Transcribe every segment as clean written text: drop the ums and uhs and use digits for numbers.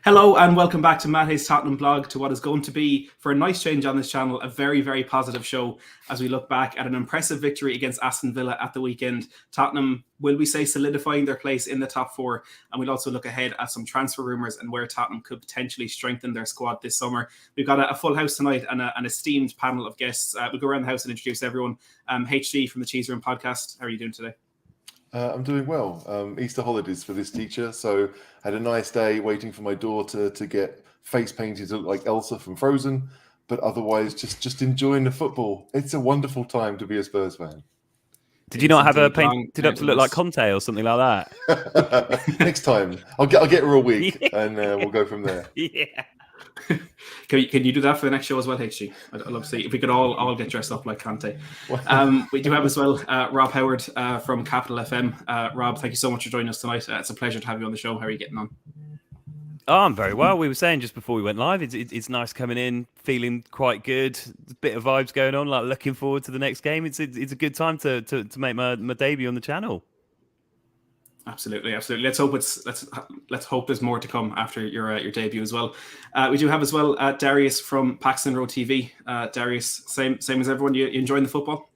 Hello and welcome back to Matt Hayes' Tottenham Blog, to what is going to be, for a nice change on this channel, a very, very positive show as we look back at an impressive victory against Aston Villa at the weekend. Tottenham, will we say, solidifying their place in the top four, and we'll also look ahead at some transfer rumours and where Tottenham could potentially strengthen their squad this summer. We've got a full house tonight and an esteemed panel of guests. We'll go around the house and introduce everyone. HG from the Cheese Room podcast, how are you doing today? I'm doing well. Easter holidays for this teacher, so I had a nice day waiting for my daughter to get face painted to look like Elsa from Frozen, but otherwise just enjoying the football. It's a wonderful time to be a Spurs fan. Did you not have her painted up to look like Conte or something like that? Next time, I'll get her a wig and we'll go from there. Yeah. Can you do that for the next show as well, HG? I'd love to see if we could all get dressed up like Conte. We do have as well Rob Howard from Capital FM. Rob, thank you so much for joining us tonight. It's a pleasure to have you on the show. How are you getting on? Oh, I'm very well. We were saying just before we went live, it's nice coming in, feeling quite good. A bit of vibes going on, like looking forward to the next game. It's a good time to make my debut on the channel. Absolutely. Let's hope there's more to come after your debut as well. We do have as well Darius from Paxton Road TV. Darius, same as everyone. You enjoying the football?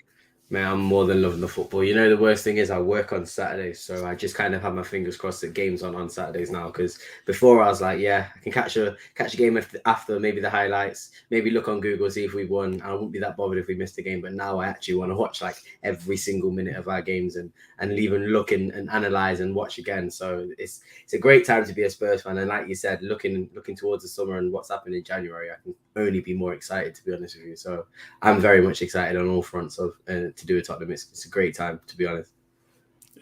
Man, I'm more than loving the football. You know, the worst thing is I work on Saturdays, so I just kind of have my fingers crossed that games on Saturdays now. Because before I was like, yeah, I can catch a game after maybe the highlights, maybe look on Google, see if we won. I wouldn't be that bothered if we missed a game. But now I actually want to watch like every single minute of our games and even look and analyze and watch again. So it's a great time to be a Spurs fan. And like you said, looking towards the summer and what's happening in January, I can only be more excited, to be honest with you. So I'm very much excited on all fronts of to do with Tottenham. It's a great time, to be honest.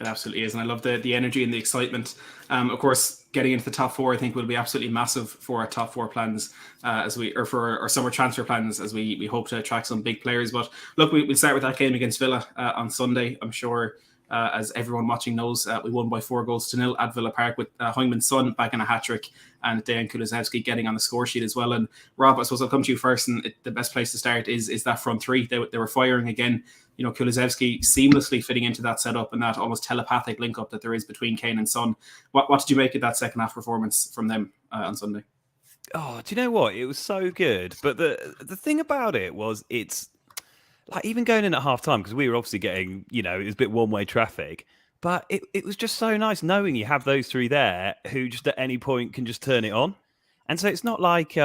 It absolutely is, and I love the energy and the excitement. Of course, getting into the top four, I think, will be absolutely massive for our top four plans for our summer transfer plans as we hope to attract some big players. But look, we'll start with that game against Villa on Sunday. I'm sure, as everyone watching knows, we won by 4-0 at Villa Park with Heung-min Son back in a hat-trick and Dejan Kulusevski getting on the score sheet as well. And Rob, I suppose I'll come to you first, and the best place to start is that front three. They were firing again. You know, Kulusevski seamlessly fitting into that setup and that almost telepathic link-up that there is between Kane and Son. What did you make of that second half performance from them on Sunday? Oh, do you know what? It was so good. But the thing about it was, it's like even going in at half time, because we were obviously getting, it was a bit one-way traffic, but it was just so nice knowing you have those three there who just at any point can just turn it on. And so it's not like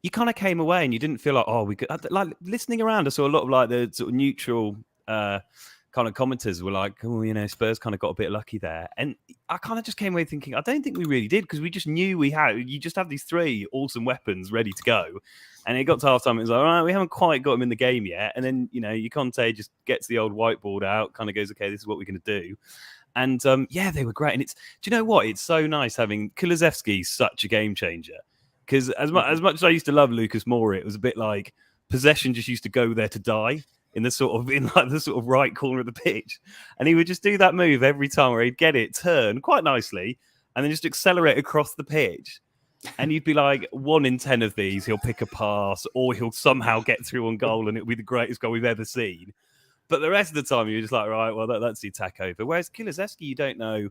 you kind of came away and you didn't feel like, oh, we could, like listening around. I saw a lot of like the sort of neutral kind of commenters were like, oh, Spurs kind of got a bit lucky there. And I kind of just came away thinking, I don't think we really did, because we just knew you just have these three awesome weapons ready to go. And it got to half time, it was like, all right, we haven't quite got him in the game yet. And then, your Conte just gets the old whiteboard out, kind of goes, okay, this is what we're going to do. And they were great. And do you know what? It's so nice having Kulusevski, such a game changer. Because as much as I used to love Lucas Moura, it was a bit like possession just used to go there to die in the sort of right corner of the pitch. And he would just do that move every time where he'd get it, turn quite nicely, and then just accelerate across the pitch. And you'd be like, 1 in 10 of these, he'll pick a pass or he'll somehow get through on goal and it'll be the greatest goal we've ever seen. But the rest of the time, you're just like, right, well, that's the attack over. Whereas Kulusevski, you don't know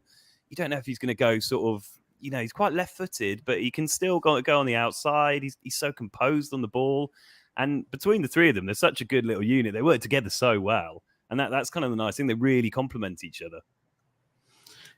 if he's going to go sort of, he's quite left-footed, but he can still go on the outside. He's so composed on the ball. And between the three of them, they're such a good little unit. They work together so well. And that's kind of the nice thing. They really complement each other.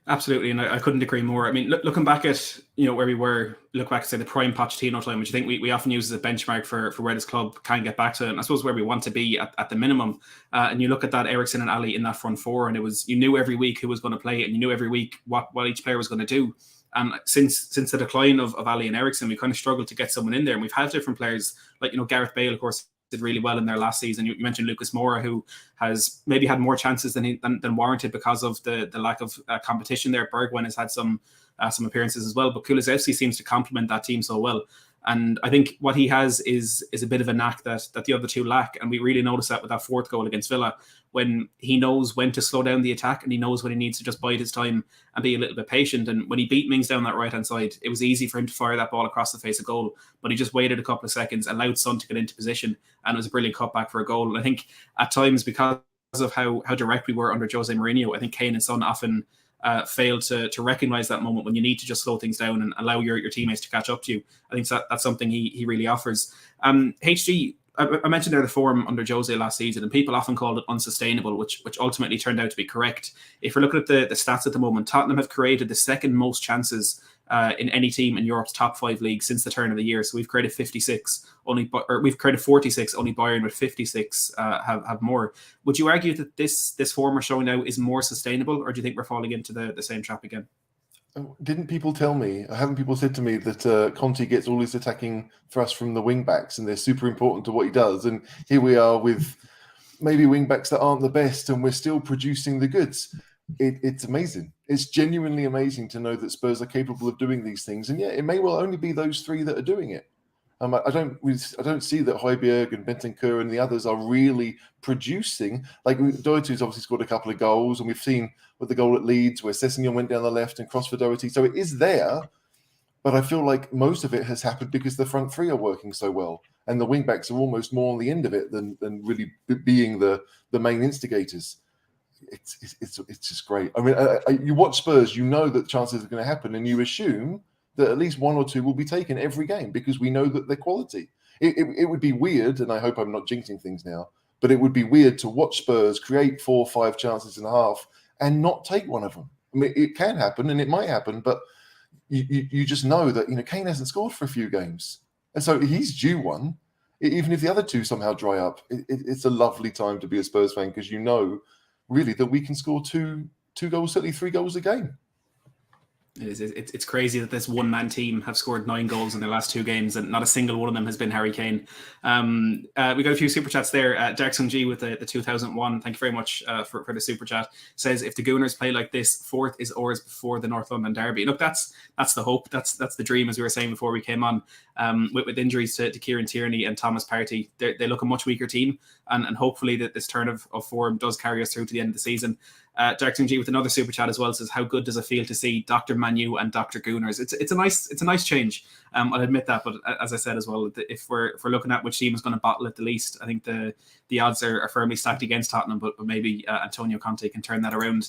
Absolutely, and I couldn't agree more. I mean, looking back at where we were, look back at, say, the prime Pochettino time, which I think we often use as a benchmark for where this club can get back to, and I suppose where we want to be at the minimum. And you look at that Eriksen and Ali in that front four, and you knew every week who was going to play, and you knew every week what each player was going to do. And since the decline of Ali and Eriksen, we kind of struggled to get someone in there, and we've had different players like Gareth Bale, of course, did really well in their last season. You mentioned Lucas Moura, who has maybe had more chances than warranted because of the lack of competition there. Bergwijn has had some appearances as well, but Kulusevski seems to complement that team so well. And I think what he has is a bit of a knack that the other two lack. And we really noticed that with that fourth goal against Villa, when he knows when to slow down the attack and he knows when he needs to just bide his time and be a little bit patient. And when he beat Mings down that right-hand side, it was easy for him to fire that ball across the face of goal. But he just waited a couple of seconds, allowed Son to get into position, and it was a brilliant cutback for a goal. And I think at times, because of how direct we were under Jose Mourinho, I think Kane and Son often fail to recognise that moment when you need to just slow things down and allow your teammates to catch up to you. I think that's something he really offers. HG, I mentioned there the form under Jose last season, and people often called it unsustainable, which ultimately turned out to be correct. If we're looking at the stats at the moment, Tottenham have created the second most chances in any team in Europe's top 5 leagues since the turn of the year. So we've created 56, we've created 46. Only Bayern with 56 have more. Would you argue that this form we're showing now is more sustainable, or do you think we're falling into the same trap again? Didn't people tell me, haven't people said to me that Conte gets all his attacking thrust from the wing backs and they're super important to what he does? And here we are with maybe wing backs that aren't the best and we're still producing the goods. It's amazing. It's genuinely amazing to know that Spurs are capable of doing these things. And yeah, it may well only be those 3 that are doing it. I don't see that Højbjerg and Bentancur and the others are really producing. Like Doherty's obviously scored a couple of goals, and we've seen with the goal at Leeds where Sessegnon went down the left and crossed for Doherty. So it is there, but I feel like most of it has happened because the front 3 are working so well, and the wing backs are almost more on the end of it than really being the main instigators. It's just great. I mean, you watch Spurs, you know that chances are going to happen, and you assume that at least 1 or 2 will be taken every game because we know that they're quality. It would be weird, and I hope I'm not jinxing things now, but it would be weird to watch Spurs create 4 or 5 chances and a half and not take one of them. I mean, it can happen and it might happen, but you just know that, Kane hasn't scored for a few games. And so he's due one. Even if the other 2 somehow dry up, it's a lovely time to be a Spurs fan because you know really that we can score 2 goals, certainly 3 goals a game. It's crazy that this one-man team have scored 9 goals in their last 2 games, and not a single one of them has been Harry Kane. We got a few super chats there. Jackson G with the 2001. Thank you very much for the super chat. Says, if the Gooners play like this, 4th is ours before the North London derby. Look, that's the hope. That's the dream, as we were saying before we came on. With injuries to Kieran Tierney and Thomas Partey, they look a much weaker team, and hopefully that this turn of form does carry us through to the end of the season. Jackson G with another super chat as well says, how good does it feel to see Dr. Manu and Dr. Gooners? It's a nice change. I'll admit that, but as I said as well, if we're looking at which team is going to bottle it the least, I think the odds are firmly stacked against Tottenham, but maybe Antonio Conte can turn that around.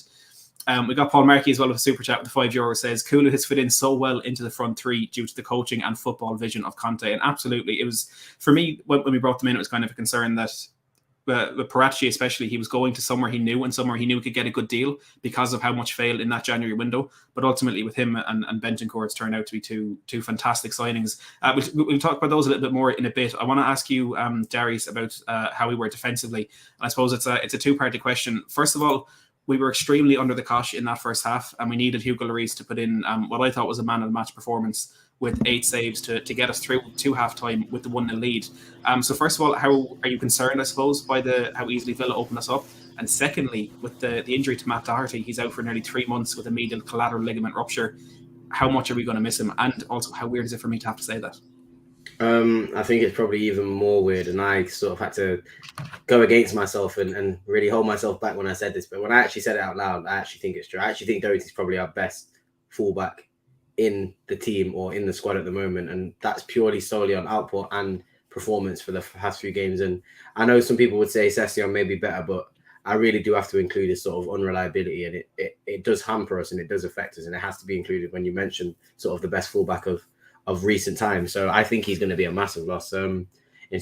We got Paul Marquee as well with a super chat with the €5 says, Kulu has fit in so well into the front 3 due to the coaching and football vision of Conte. And absolutely, it was, for me, when we brought them in, it was kind of a concern that with Paratici especially, he was going to somewhere he knew, and somewhere he knew could get a good deal because of how much failed in that January window. But ultimately with him and Bentancur, it's turned out to be two fantastic signings. We'll talk about those a little bit more in a bit. I want to ask you, Darius, about how we were defensively. And I suppose it's a 2-party question. First of all, we were extremely under the cosh in that first half, and we needed Hugo Lloris to put in what I thought was a man of the match performance with 8 saves to get us through to half-time with the 1-0 lead. So first of all, how are you concerned, I suppose, by how easily Villa opened us up? And secondly, with the injury to Matt Doherty, he's out for nearly 3 months with a medial collateral ligament rupture. How much are we going to miss him? And also, how weird is it for me to have to say that? I think it's probably even more weird, and I sort of had to go against myself and really hold myself back when I said this. But when I actually said it out loud, I actually think it's true. I actually think Doherty's probably our best fullback in the team or in the squad at the moment, and that's purely solely on output and performance for the past few games. And I know some people would say Sessegnon may be better, but I really do have to include this sort of unreliability, and it does hamper us and it does affect us, and it has to be included when you mention sort of the best fullback of recent times. So I think he's going to be a massive loss. In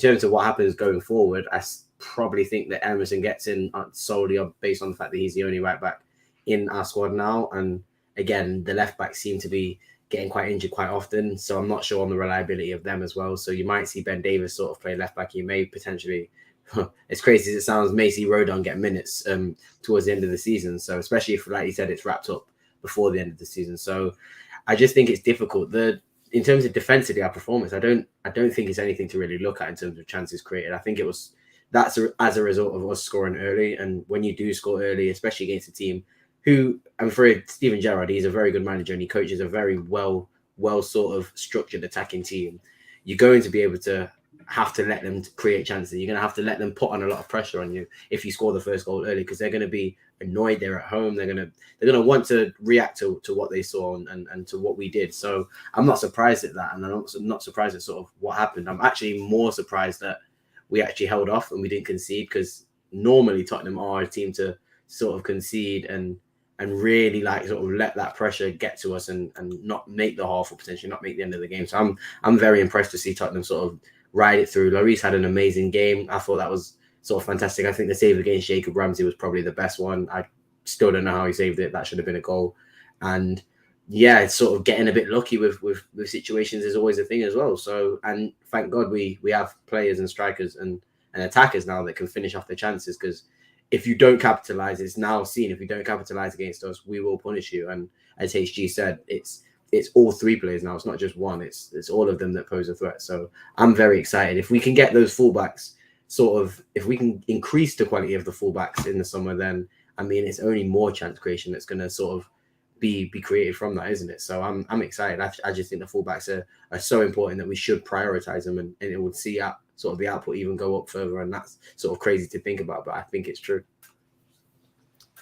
terms of what happens going forward, I probably think that Emerson gets in solely based on the fact that he's the only right back in our squad now. And again, the left backs seem to be getting quite injured quite often, so I'm not sure on the reliability of them as well. So you might see Ben Davies sort of play left back. You may potentially, as crazy as it sounds, may see Rodon get minutes towards the end of the season. So especially if, like you said, it's wrapped up before the end of the season. So I just think it's difficult. In terms of defensively, our performance, I don't think it's anything to really look at in terms of chances created. I think that's as a result of us scoring early. And when you do score early, especially against a team who, I'm afraid, Steven Gerrard, he's a very good manager and he coaches a very well sort of structured attacking team. You're going to be able to have to let them create chances. You're going to have to let them put on a lot of pressure on you if you score the first goal early, because they're going to be annoyed. They're at home. They're going to want to react to what they saw and to what we did. So I'm not surprised at that, and I'm not surprised at sort of what happened. I'm actually more surprised that we actually held off and we didn't concede, because normally Tottenham are a team to sort of concede and and really like sort of let that pressure get to us and not make the half or potentially not make the end of the game. So I'm very impressed to see Tottenham sort of ride it through. Lloris had an amazing game. I thought that was sort of fantastic. I think the save against Jacob Ramsey was probably the best one. I still don't know how he saved it. That should have been a goal. And yeah, it's sort of getting a bit lucky with situations is always a thing as well. So, and thank God we have players and strikers and attackers now that can finish off their chances, because if you don't capitalize, it's now seen, if you don't capitalize against us, we will punish you. And as HG said, it's all three players now. It's not just one. It's all of them that pose a threat. So I'm very excited. If we can get those fullbacks, sort of, if we can increase the quality of the fullbacks in the summer, then I mean, it's only more chance creation that's going to sort of be created from that, isn't it? So I'm excited. I just think the fullbacks are so important that we should prioritize them, and it would see sort of the output even go up further. And that's sort of crazy to think about, but I think it's true.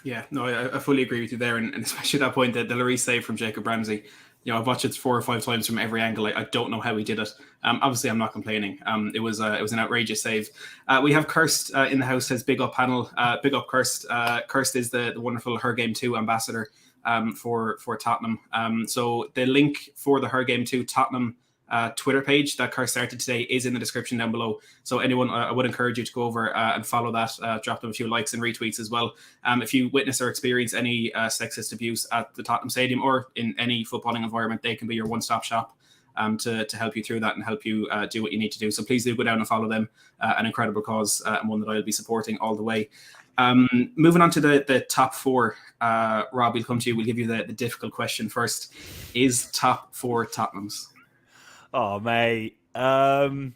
Yeah, no, I fully agree with you there, and especially that point that the Lloris save from Jacob Ramsey. You know, I've watched it 4 or 5 times from every angle. I don't know how he did it. Obviously, I'm not complaining. It was an outrageous save. We have Kirst in the house. Says big up panel. Big up Kirst. Kirst is the wonderful Her Game 2 ambassador for Tottenham. So the link for the Her Game 2 Tottenham Twitter page that Kirst started today is in the description down below. So anyone, I would encourage you to go over and follow that. Drop them a few likes and retweets as well. If you witness or experience any sexist abuse at the Tottenham Stadium or in any footballing environment, they can be your one-stop shop to help you through that and help you do what you need to do. So please do go down and follow them. An incredible cause and one that I'll be supporting all the way. Moving on to the top 4, Rob, we'll come to you. We'll give you the difficult question first. Is top 4 Tottenham's? Oh, mate. Do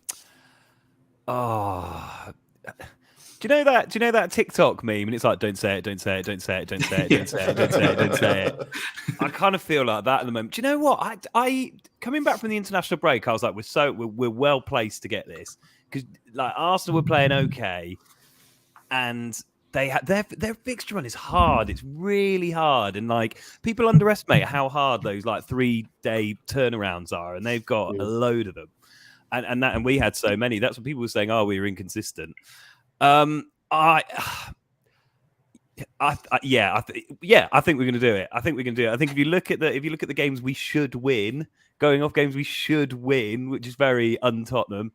you know that TikTok meme? And it's like, don't say it, don't say it, don't say it, don't say it, don't say it, don't say it, don't say it. I kind of feel like that at the moment. Do you know what? I coming back from the international break, I was like, we're well placed to get this, because like Arsenal were playing okay, and their fixture run is hard. It's really hard, and like people underestimate how hard those like 3-day turnarounds are, and they've got a load of them, and we had so many. That's what people were saying. Oh, we were inconsistent. I think we're going to do it. I think if you look at the games we should win, going off games we should win, which is very un-Tottenham.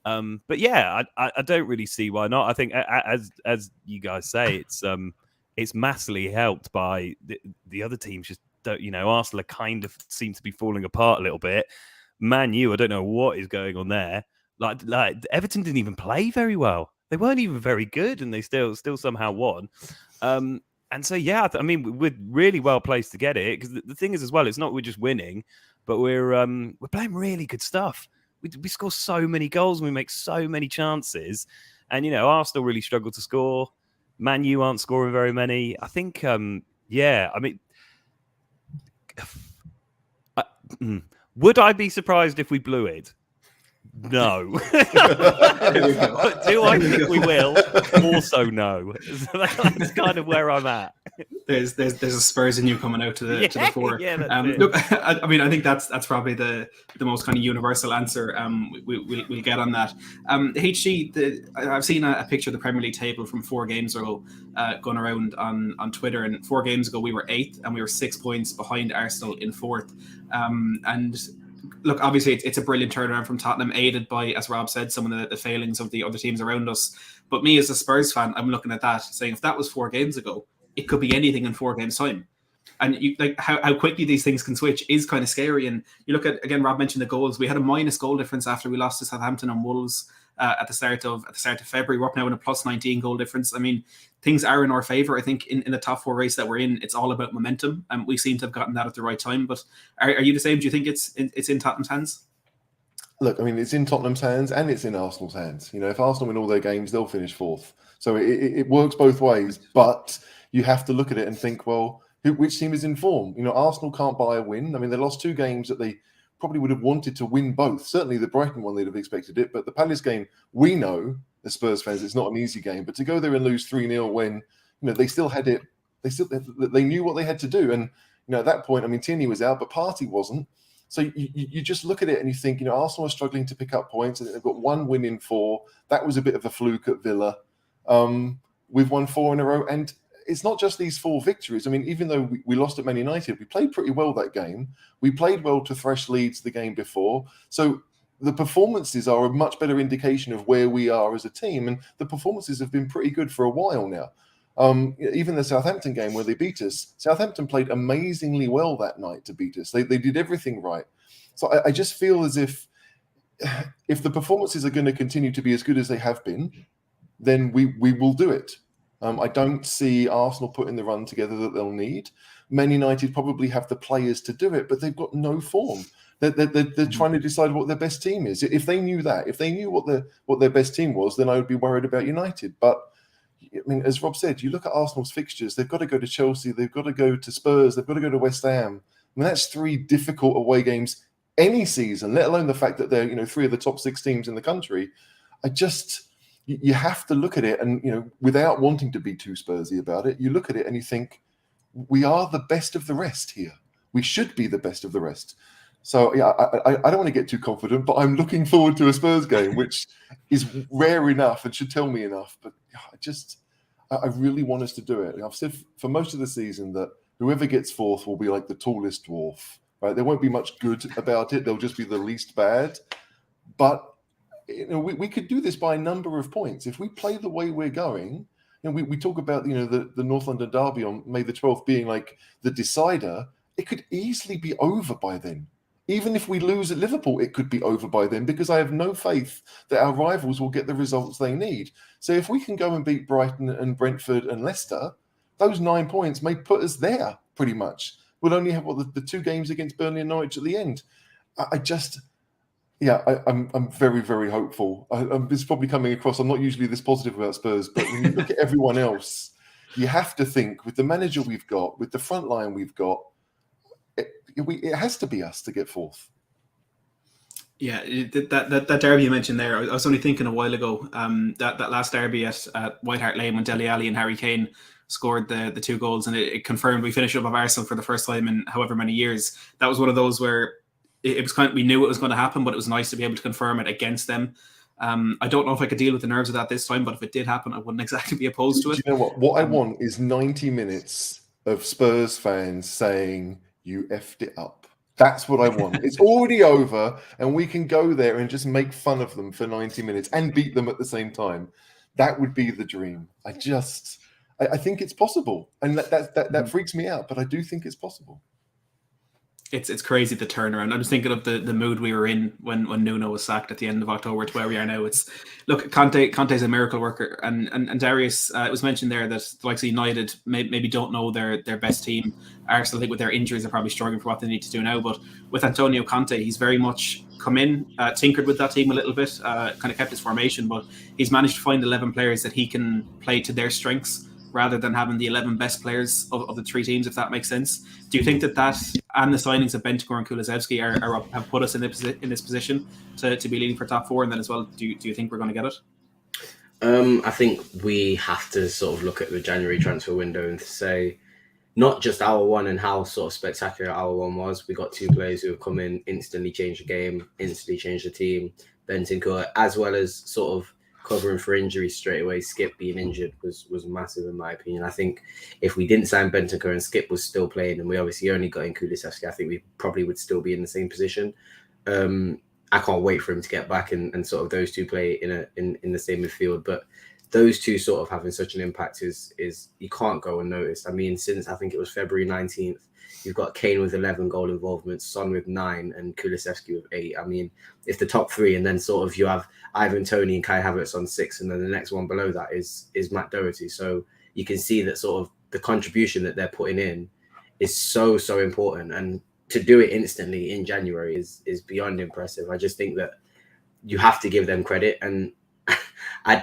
But yeah, I don't really see why not. I think, as you guys say, it's massively helped by the other teams. Just don't, Arsenal kind of seem to be falling apart a little bit. Man U, I don't know what is going on there. Like Everton didn't even play very well. They weren't even very good, and they still somehow won. And so yeah, I mean, we're really well placed to get it, because the thing is as well, it's not we're just winning, but we're playing really good stuff. We score so many goals and we make so many chances. And, Arsenal really struggle to score. Man U aren't scoring very many. I think, would I be surprised if we blew it? No. Do I think we will? Also no. So that's kind of where I'm at. There's a Spurs in you coming out to the fore. Yeah, look, I mean, I think that's probably the most kind of universal answer. We'll get on that. HG, I've seen a picture of the Premier League table from 4 games ago going around on Twitter, and 4 games ago we were 8th and we were 6 points behind Arsenal in 4th. And look, obviously it's a brilliant turnaround from Tottenham, aided by, as Rob said, some of the failings of the other teams around us. But me as a Spurs fan, I'm looking at that saying, if that was 4 games ago, it could be anything in 4 games time. And you, like how quickly these things can switch is kind of scary. And you look at, again, Rob mentioned the goals. We had a minus goal difference after we lost to Southampton and Wolves at the start of February. We're up now in a plus 19 goal difference. I mean, things are in our favour. I think in the top 4 race that we're in, it's all about momentum, and we seem to have gotten that at the right time. But are you the same? Do you think it's in Tottenham's hands? Look, I mean, it's in Tottenham's hands and it's in Arsenal's hands. If Arsenal win all their games, they'll finish 4th. So it works both ways. But you have to look at it and think, well, which team is in form? Arsenal can't buy a win. I mean, they lost 2 games that they probably would have wanted to win both. Certainly the Brighton one, they'd have expected it. But the Palace game, we know, as Spurs fans, it's not an easy game. But to go there and lose 3-0 when, they still had it, they knew what they had to do. And, at that point, I mean, Tierney was out, but Partey wasn't. So you just look at it and you think, Arsenal are struggling to pick up points. And they've got 1 win in 4. That was a bit of a fluke at Villa. We've won 4 in a row. And it's not just these 4 victories. I mean, even though we lost at Man United, we played pretty well that game. We played well to thrash Leeds the game before. So the performances are a much better indication of where we are as a team. And the performances have been pretty good for a while now. Even the Southampton game where they beat us, Southampton played amazingly well that night to beat us. They did everything right. So I just feel as if the performances are going to continue to be as good as they have been, then we will do it. I don't see Arsenal putting the run together that they'll need. Man United probably have the players to do it, but they've got no form. They're trying to decide what their best team is. If they knew that, if they knew what their best team was, then I would be worried about United. But I mean, as Rob said, you look at Arsenal's fixtures, they've got to go to Chelsea, they've got to go to Spurs, they've got to go to West Ham. I mean, that's 3 difficult away games any season, let alone the fact that they're 3 of the top 6 teams in the country. You have to look at it and, without wanting to be too Spursy about it, you look at it and you think, we are the best of the rest here. We should be the best of the rest. So, yeah, I don't want to get too confident, but I'm looking forward to a Spurs game, which is rare enough and should tell me enough. But I really want us to do it. I've said for most of the season that whoever gets 4th will be like the tallest dwarf, right? There won't be much good about it. They'll just be the least bad. But we could do this by a number of points. If we play the way we're going, and we talk about the North London derby on May the 12th being like the decider, it could easily be over by then. Even if we lose at Liverpool, it could be over by then, because I have no faith that our rivals will get the results they need. So if we can go and beat Brighton and Brentford and Leicester, those 9 points may put us there pretty much. We'll only have the 2 games against Burnley and Norwich at the end. I'm very, very hopeful. It's probably coming across. I'm not usually this positive about Spurs, but when you look at everyone else, you have to think with the manager we've got, with the front line we've got, it has to be us to get 4th. Yeah, that derby you mentioned there, I was only thinking a while ago, that last derby at White Hart Lane when Dele Alli and Harry Kane scored the 2 goals, and it confirmed we finished up of Arsenal for the first time in however many years. That was one of those where it was we knew it was going to happen, but it was nice to be able to confirm it against them. I don't know if I could deal with the nerves of that this time, but if it did happen, I wouldn't exactly be opposed to it. Do you know what? What I want is 90 minutes of Spurs fans saying, "You effed it up." That's what I want. It's already over, and we can go there and just make fun of them for 90 minutes and beat them at the same time. That would be the dream. I think it's possible, and that freaks me out, but I do think it's possible. It's crazy, the turnaround. I was thinking of the mood we were in when Nuno was sacked at the end of October to where we are now. Look, Conte's a miracle worker, and Darius, it was mentioned there that the likes of United maybe don't know their best team. Arsenal, I think with their injuries, are probably struggling for what they need to do now. But with Antonio Conte, he's very much come in, tinkered with that team a little bit, kind of kept his formation, but he's managed to find 11 players that he can play to their strengths, rather than having the 11 best players of the 3 teams, if that makes sense. Do you think that and the signings of Bentancur and Kulusevski have put us in this position to be leading for top 4? And then as well, do you think we're going to get it? I think we have to sort of look at the January transfer window and say, not just our one and how sort of spectacular our one was. We got 2 players who have come in, instantly changed the game, instantly changed the team. Bentancur, as well as sort of covering for injuries straight away. Skip being injured was massive in my opinion. I think if we didn't sign Bentancur and Skip was still playing, and we obviously only got in Kulusevski, I think we probably would still be in the same position. I can't wait for him to get back and sort of those 2 play in the same midfield. But those 2 sort of having such an impact is you can't go unnoticed. I mean, since I think it was February 19th, you've got Kane with 11 goal involvements, Son with 9, and Kulusevski with 8. I mean, if the top 3, and then sort of you have Ivan Toney and Kai Havertz on 6, and then the next one below that is Matt Doherty. So you can see that sort of the contribution that they're putting in is so important. And to do it instantly in January is beyond impressive. I just think that you have to give them credit. And I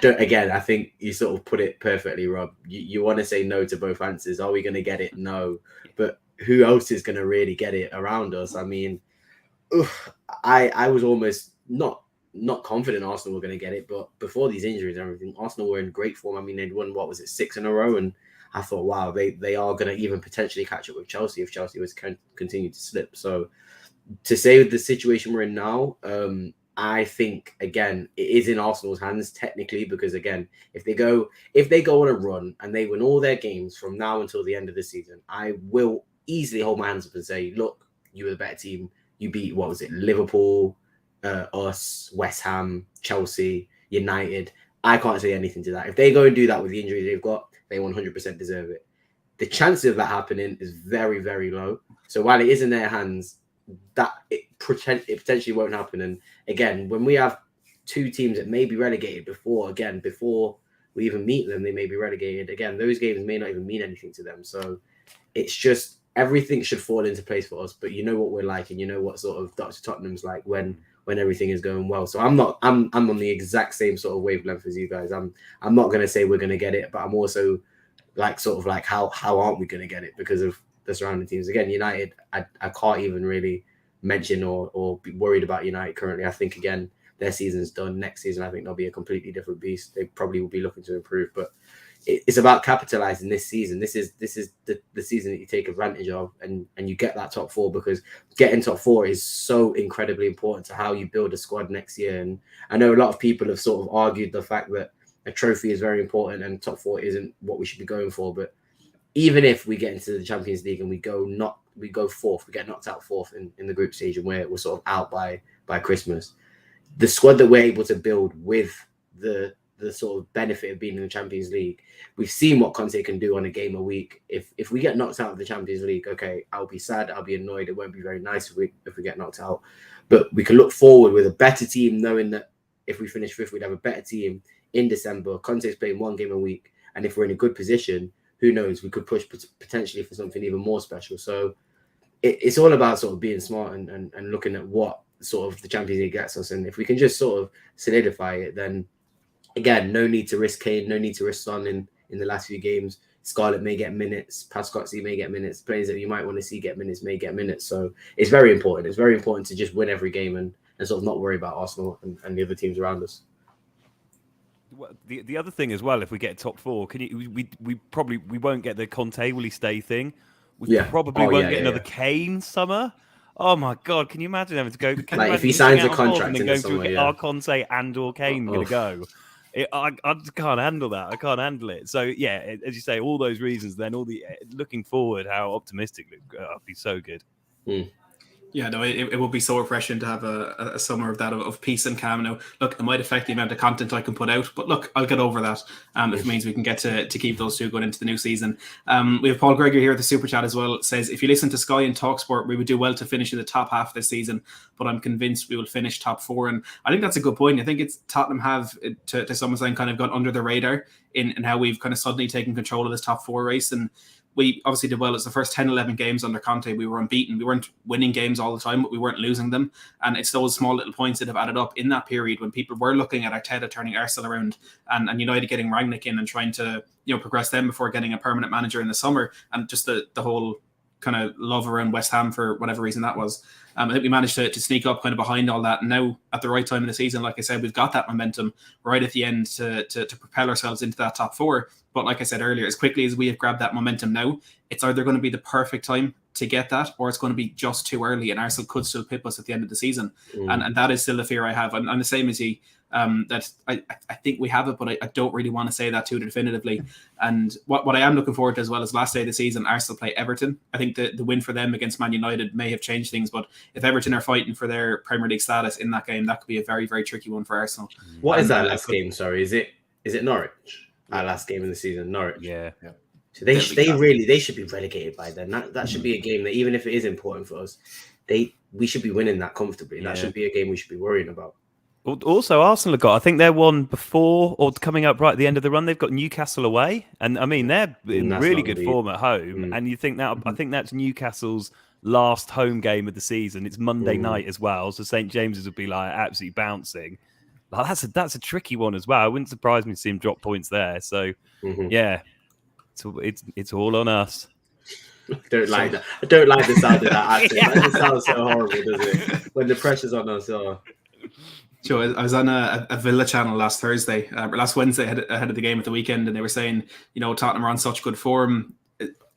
think you sort of put it perfectly, Rob. You want to say no to both answers. Are we going to get it? No. But who else is going to really get it around us? I mean, I was almost not confident Arsenal were going to get it, but before these injuries and everything, Arsenal were in great form. I mean, they'd won, 6 in a row, and I thought, wow, they are going to even potentially catch up with Chelsea if Chelsea was continue to slip. So to say with the situation we're in now, I think again it is in Arsenal's hands technically, because again, if they go on a run and they win all their games from now until the end of the season, I will easily hold my hands up and say, look, you were the better team. You beat, what was it, Liverpool, us, West Ham, Chelsea, United. I can't say anything to that. If they go and do that with the injuries they've got, they 100% deserve it. The chances of that happening is very, very low. So while it is in their hands, that it potentially won't happen. And again, when we have two teams that may be relegated before we even meet them, they may be relegated. Again, those games may not even mean anything to them. So it's just everything should fall into place for us. But you know what we're like, and you know what sort of Dr. Tottenham's like when everything is going well. So I'm on the exact same sort of wavelength as you guys. I'm not going to say we're going to get it, but I'm also like sort of like how aren't we going to get it because of the surrounding teams. Again, United, I can't even really mention or be worried about United currently. I think again their season's done. Next season I think they'll be a completely different beast. They probably will be looking to improve, but it's about capitalizing this season. This is the season that you take advantage of and you get that top four, because getting top four is so incredibly important to how you build a squad next year. And I know a lot of people have sort of argued the fact that a trophy is very important and top four isn't what we should be going for, but even if we get into the Champions League and we go fourth, we get knocked out fourth in the group stage and we're sort of out by Christmas, the squad that we're able to build with the sort of benefit of being in the Champions League, we've seen what Conte can do on a game a week. If we get knocked out of the Champions League, okay, I'll be sad, I'll be annoyed, it won't be very nice if we get knocked out. But we can look forward with a better team, knowing that if we finish fifth, we'd have a better team in December. Conte's playing one game a week, and if we're in a good position, who knows, we could push potentially for something even more special. So it's all about sort of being smart and looking at what sort of the Champions League gets us. And if we can just sort of solidify it, then again, no need to risk Kane, no need to risk Son in the last few games. Scarlett may get minutes, Pascozzi may get minutes, players that you might want to see get minutes may get minutes. So it's very important. It's very important to just win every game and sort of not worry about Arsenal and the other teams around us. The other thing as well, if we get top four, we probably won't get the Conte will he stay thing. We probably won't get another Kane summer. Oh my God! Can you imagine having to go? Like if he signs a contract and then going through our Conte and or Kane going to go? I just can't handle that. I can't handle it. So yeah, as you say, all those reasons. Then all the looking forward, how optimistic it'll be so good. Yeah, no, it will be so refreshing to have a summer of that, of peace and calm. Now, look, it might affect the amount of content I can put out, but look, I'll get over that if it means we can get to keep those two going into the new season. We have Paul Gregory here at the Super Chat as well. It says, if you listen to Sky and TalkSport, we would do well to finish in the top half this season, but I'm convinced we will finish top four. And I think that's a good point. I think it's Tottenham have, to some extent, kind of gone under the radar in how we've kind of suddenly taken control of this top four race. And we obviously did well. It's the first 10, 11 games under Conte. We were unbeaten. We weren't winning games all the time, but we weren't losing them. And it's those small little points that have added up in that period when people were looking at Arteta turning Arsenal around and United getting Rangnick in and trying to progress them before getting a permanent manager in the summer. And just the whole kind of love around West Ham for whatever reason that was. I think we managed to sneak up kind of behind all that. And now at the right time in the season, like I said, we've got that momentum right at the end to propel ourselves into that top four. But like I said earlier, as quickly as we have grabbed that momentum now, it's either going to be the perfect time to get that, or it's going to be just too early and Arsenal could still pip us at the end of the season. And that is still the fear I have. I'm the same as you. That I think we have it, but I don't really want to say that too definitively. And what I am looking forward to as well is last day of the season, Arsenal play Everton. I think the win for them against Man United may have changed things, but if Everton are fighting for their Premier League status in that game, that could be a very, very tricky one for Arsenal. What is that last game? Sorry, is it Norwich? Our last game in the season, Norwich. Yeah. So they should be relegated by then. That should be a game that, even if it is important for us, we should be winning that comfortably. That should be a game we should be worrying about. Also, Arsenal have got, I think they're one before or coming up right at the end of the run. They've got Newcastle away, and I mean they're in really good form at home. And you think that I think that's Newcastle's last home game of the season. It's Monday night as well, so St James's would be like absolutely bouncing. Like, that's a tricky one as well. It wouldn't surprise me to see him drop points there. So yeah, it's all on us. I don't like that. I don't like the sound of that accent. That just sounds so horrible, doesn't it? When the pressure's on us. Joe, I was on a Villa channel last Wednesday ahead of the game at the weekend, and they were saying, Tottenham are on such good form,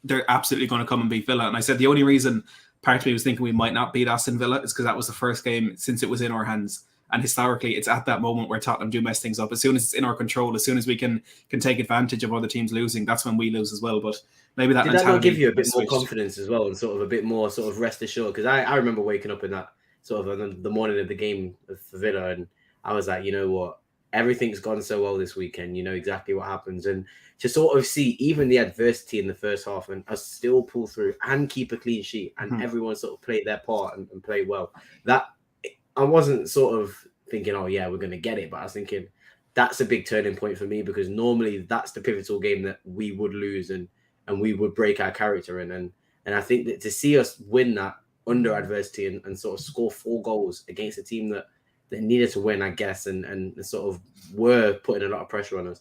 they're absolutely going to come and beat Villa. And I said the only reason part of me was thinking we might not beat Aston Villa is because that was the first game since it was in our hands And historically, it's at that moment where Tottenham do mess things up. As soon as it's in our control, as soon as we can take advantage of other teams losing, that's when we lose as well. But maybe that Did mentality that not give you a bit more switched. confidence as well, and sort of a bit more sort of rest assured? Because I remember waking up in that sort of on the morning of the game for Villa, and I was like, you know what, everything's gone so well this weekend. You know exactly what happens, and to sort of see even the adversity in the first half and us still pull through and keep a clean sheet, and everyone sort of played their part and played well. That I wasn't sort of thinking, oh yeah, we're going to get it, but I was thinking that's a big turning point for me, because normally that's the pivotal game that we would lose and we would break our character in. And I think that to see us win that under adversity and sort of score 4 goals against a team that needed to win, I guess, and sort of were putting a lot of pressure on us,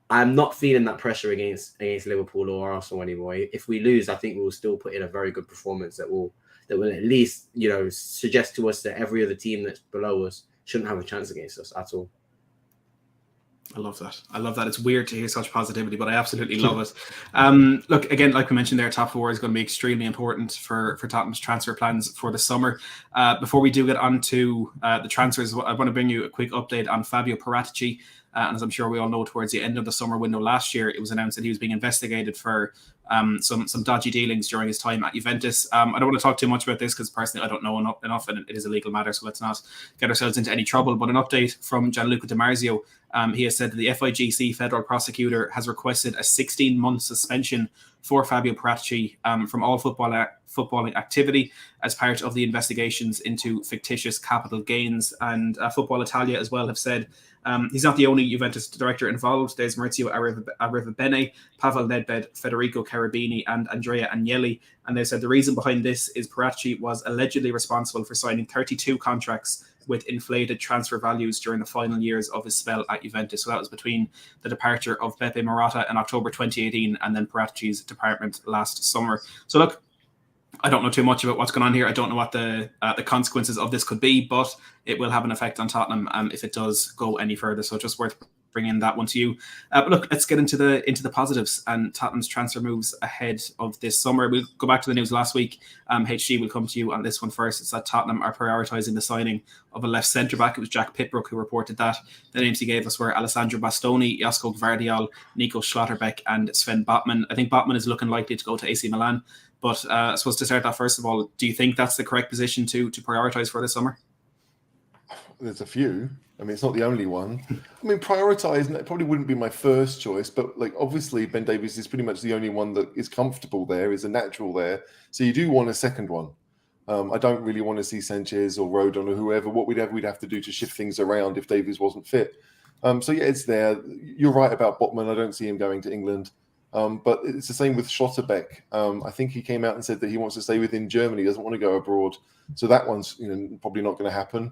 I'm not feeling that pressure against Liverpool or Arsenal anymore. If we lose, I think we'll still put in a very good performance that will at least, you know, suggest to us that every other team that's below us shouldn't have a chance against us at all. I love that. It's weird to hear such positivity, but I absolutely love it. Look, again, like we mentioned there, top 4 is going to be extremely important for Tottenham's transfer plans for the summer. Before we do get on to the transfers, I want to bring you a quick update on Fabio Paratici. And as I'm sure we all know, towards the end of the summer window last year, it was announced that he was being investigated for some dodgy dealings during his time at Juventus. I don't want to talk too much about this because personally I don't know enough, and it is a legal matter, so let's not get ourselves into any trouble. But an update from Gianluca Di Marzio, he has said that the FIGC federal prosecutor has requested a 16-month suspension for Fabio Paratici from all footballing activity as part of the investigations into fictitious capital gains. And Football Italia as well have said he's not the only Juventus director involved. There's Maurizio Arrivabene, Pavel Nedved, Federico Carabini, and Andrea Agnelli. And they said the reason behind this is Paratici was allegedly responsible for signing 32 contracts with inflated transfer values during the final years of his spell at Juventus. So that was between the departure of Beppe Marotta in October 2018 and then Paratici's department last summer. So look, I don't know too much about what's going on here. I don't know what the consequences of this could be, but it will have an effect on Tottenham if it does go any further. So just worth bringing that one to you. But look, let's get into the positives and Tottenham's transfer moves ahead of this summer. We'll go back to the news last week. HG will come to you on this one first. It's that Tottenham are prioritising the signing of a left centre-back. It was Jack Pitbrook who reported that. The names he gave us were Alessandro Bastoni, Josko Gvardiol, Nico Schlotterbeck and Sven Botman. I think Botman is looking likely to go to AC Milan. But I suppose to start that, first of all, do you think that's the correct position to prioritise for this summer? There's a few. I mean, it's not the only one. I mean, prioritise, it probably wouldn't be my first choice, but like obviously Ben Davies is pretty much the only one that is comfortable there, is a natural there. So you do want a second one. I don't really want to see Sanchez or Rodon or whoever. What we'd have to do to shift things around if Davies wasn't fit. So yeah, it's there. You're right about Botman. I don't see him going to England. But it's the same with Schlotterbeck. I think he came out and said that he wants to stay within Germany, he doesn't want to go abroad. So that one's probably not going to happen.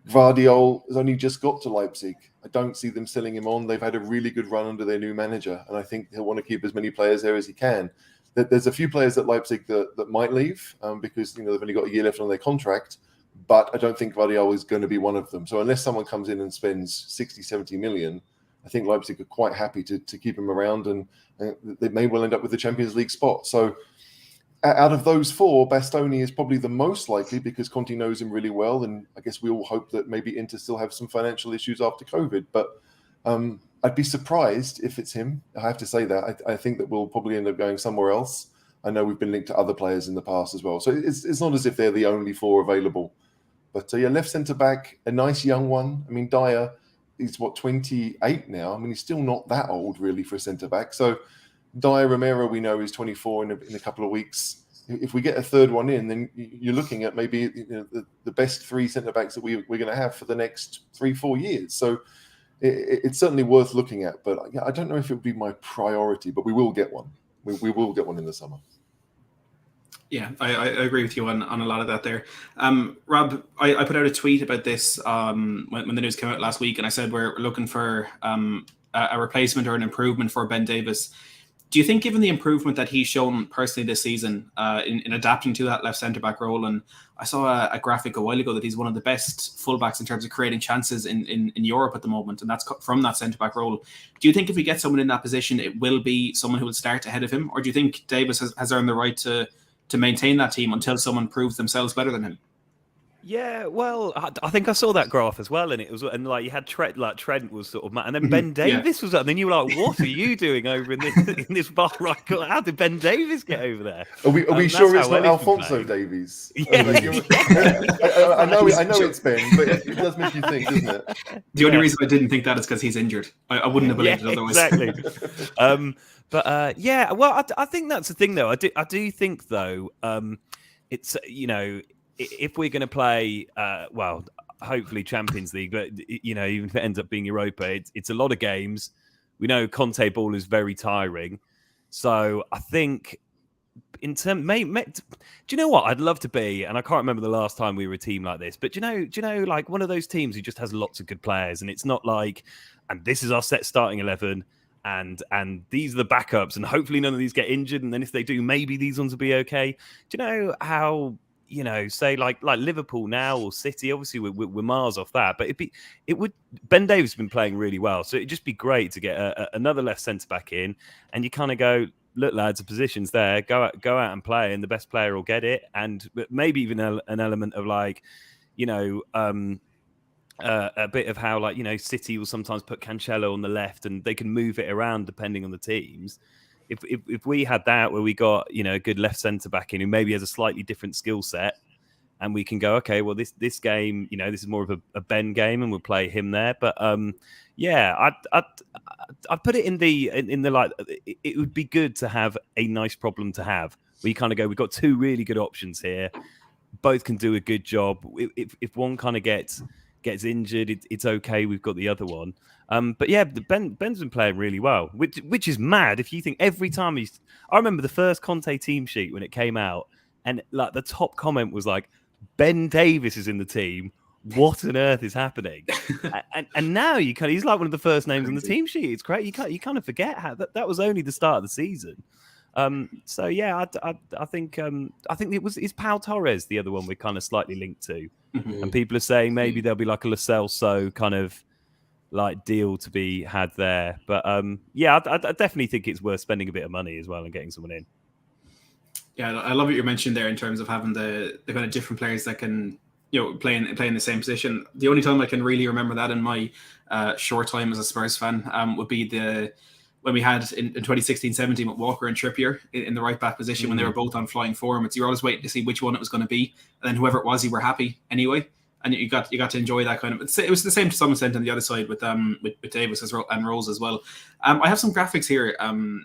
Gvardiol has only just got to Leipzig. I don't see them selling him on. They've had a really good run under their new manager, and I think he'll want to keep as many players there as he can. There's a few players at Leipzig that might leave because they've only got a year left on their contract, but I don't think Gvardiol is going to be one of them. So unless someone comes in and spends 60, 70 million, I think Leipzig are quite happy to keep him around, and they may well end up with the Champions League spot. So out of those 4, Bastoni is probably the most likely because Conte knows him really well, and I guess we all hope that maybe Inter still have some financial issues after COVID. But I'd be surprised if it's him. I have to say that. I think that we'll probably end up going somewhere else. I know we've been linked to other players in the past as well. So it's not as if they're the only 4 available. But yeah, left centre-back, a nice young one. I mean, Dyer, he's 28 now. I mean, he's still not that old really for a centre-back. So Dyer, Romero, we know is 24 in a couple of weeks. If we get a third one in, then you're looking at maybe the best 3 centre-backs that we're going to have for the next 3-4 years. So it's certainly worth looking at. But I don't know if it would be my priority, but we will get one. We will get one in the summer. Yeah, I agree with you on a lot of that there. Rob, I put out a tweet about this when the news came out last week, and I said we're looking for a replacement or an improvement for Ben Davies. Do you think, given the improvement that he's shown personally this season in adapting to that left centre-back role, and I saw a graphic a while ago that he's one of the best fullbacks in terms of creating chances in Europe at the moment, and that's from that centre-back role. Do you think if we get someone in that position, it will be someone who will start ahead of him? Or do you think Davies has earned the right to maintain that team until someone proves themselves better than him? Yeah, well, I think I saw that graph as well, and you had Trent, Trent was sort of, and then Ben Davis was up, and then you were like, "What are you doing over in this bar right corner? How did Ben Davis get over there?" Are we sure it's not Alphonso Davies? Yeah. I know it's Ben, but it does make you think, doesn't it? The only reason I didn't think that is because he's injured. I wouldn't have believed it otherwise. Exactly. Yeah, well, I think that's the thing, though. I do think, though, it's if we're going to play, well, hopefully Champions League, but even if it ends up being Europa, it's a lot of games. We know Conte ball is very tiring, so I think in terms, do you know what I'd love to be? And I can't remember the last time we were a team like this, but do you know, like one of those teams who just has lots of good players, and it's not like, and this is our set starting 11. And these are the backups, and hopefully none of these get injured. And then if they do, maybe these ones will be okay. Do you know how, say like Liverpool now or City? Obviously, we're miles off that, but Ben Davies has been playing really well, so it'd just be great to get another left centre back in, and you kind of go, look, lads, the position's there. Go out and play, and the best player will get it, and maybe even an element of like, a bit of how, like, City will sometimes put Cancelo on the left and they can move it around depending on the teams. If we had that where we got, a good left centre back in who maybe has a slightly different skill set, and we can go, okay, well, this game, this is more of a Ben game and we'll play him there. But yeah, I'd put it in the like, it would be good to have a nice problem to have where you kind of go, we've got two really good options here. Both can do a good job. If one kind of gets injured, it's okay. We've got the other one. But yeah, Ben's been playing really well, which is mad. If you think every time I remember the first Conte team sheet when it came out, and like the top comment was like, Ben Davis is in the team. What on earth is happening? and now he's like one of the first names on the team sheet. It's great. You kind of forget how that was only the start of the season. So yeah, I think it's Pau Torres, the other one we're kind of slightly linked to. And people are saying maybe there'll be like a Lo Celso kind of like deal to be had there. But yeah, I definitely think it's worth spending a bit of money as well and getting someone in. Yeah, I love what you mentioned there in terms of having the kind of different players that can play in the same position. The only time I can really remember that in my short time as a Spurs fan would be when we had in 2016-17 with Walker and Trippier in the right back position when they were both on flying form. You're always waiting to see which one it was going to be, and then whoever it was, you were happy anyway, and you got to enjoy that kind of. It was the same to some extent on the other side with Davis and Rose as well. I have some graphics here for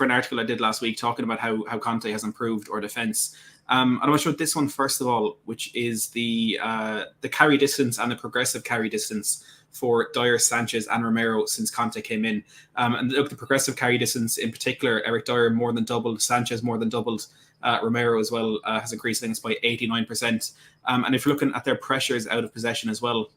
an article I did last week talking about how Conte has improved our defence. And I want to show this one first of all, which is the carry distance and the progressive carry distance for Dyer, Sanchez, and Romero since Conte came in. And look, the progressive carry distance in particular, Eric Dyer more than doubled, Sanchez more than doubled, Romero as well has increased things by 89%. And if you're looking at their pressures out of possession as well,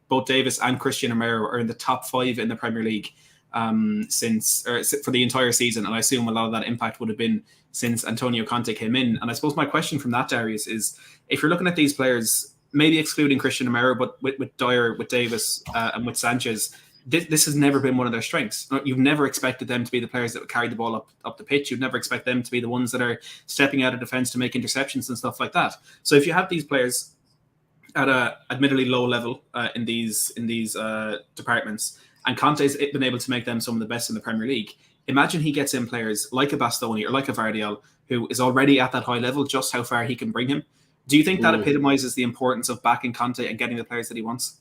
both Davis and Christian Romero are in the top 5 in the Premier League for the entire season. And I assume a lot of that impact would have been since Antonio Conte came in. And I suppose my question from that, Darius, is if you're looking at these players, maybe excluding Christian Romero, but with Dyer, with Davis, and with Sanchez, this has never been one of their strengths. You've never expected them to be the players that would carry the ball up the pitch. You'd never expect them to be the ones that are stepping out of defence to make interceptions and stuff like that. So if you have these players at a admittedly low level in these departments, and Conte's been able to make them some of the best in the Premier League, imagine he gets in players like a Bastoni or like a Vardiel, who is already at that high level, just how far he can bring him. Do you think that epitomizes the importance of backing Conte and getting the players that he wants?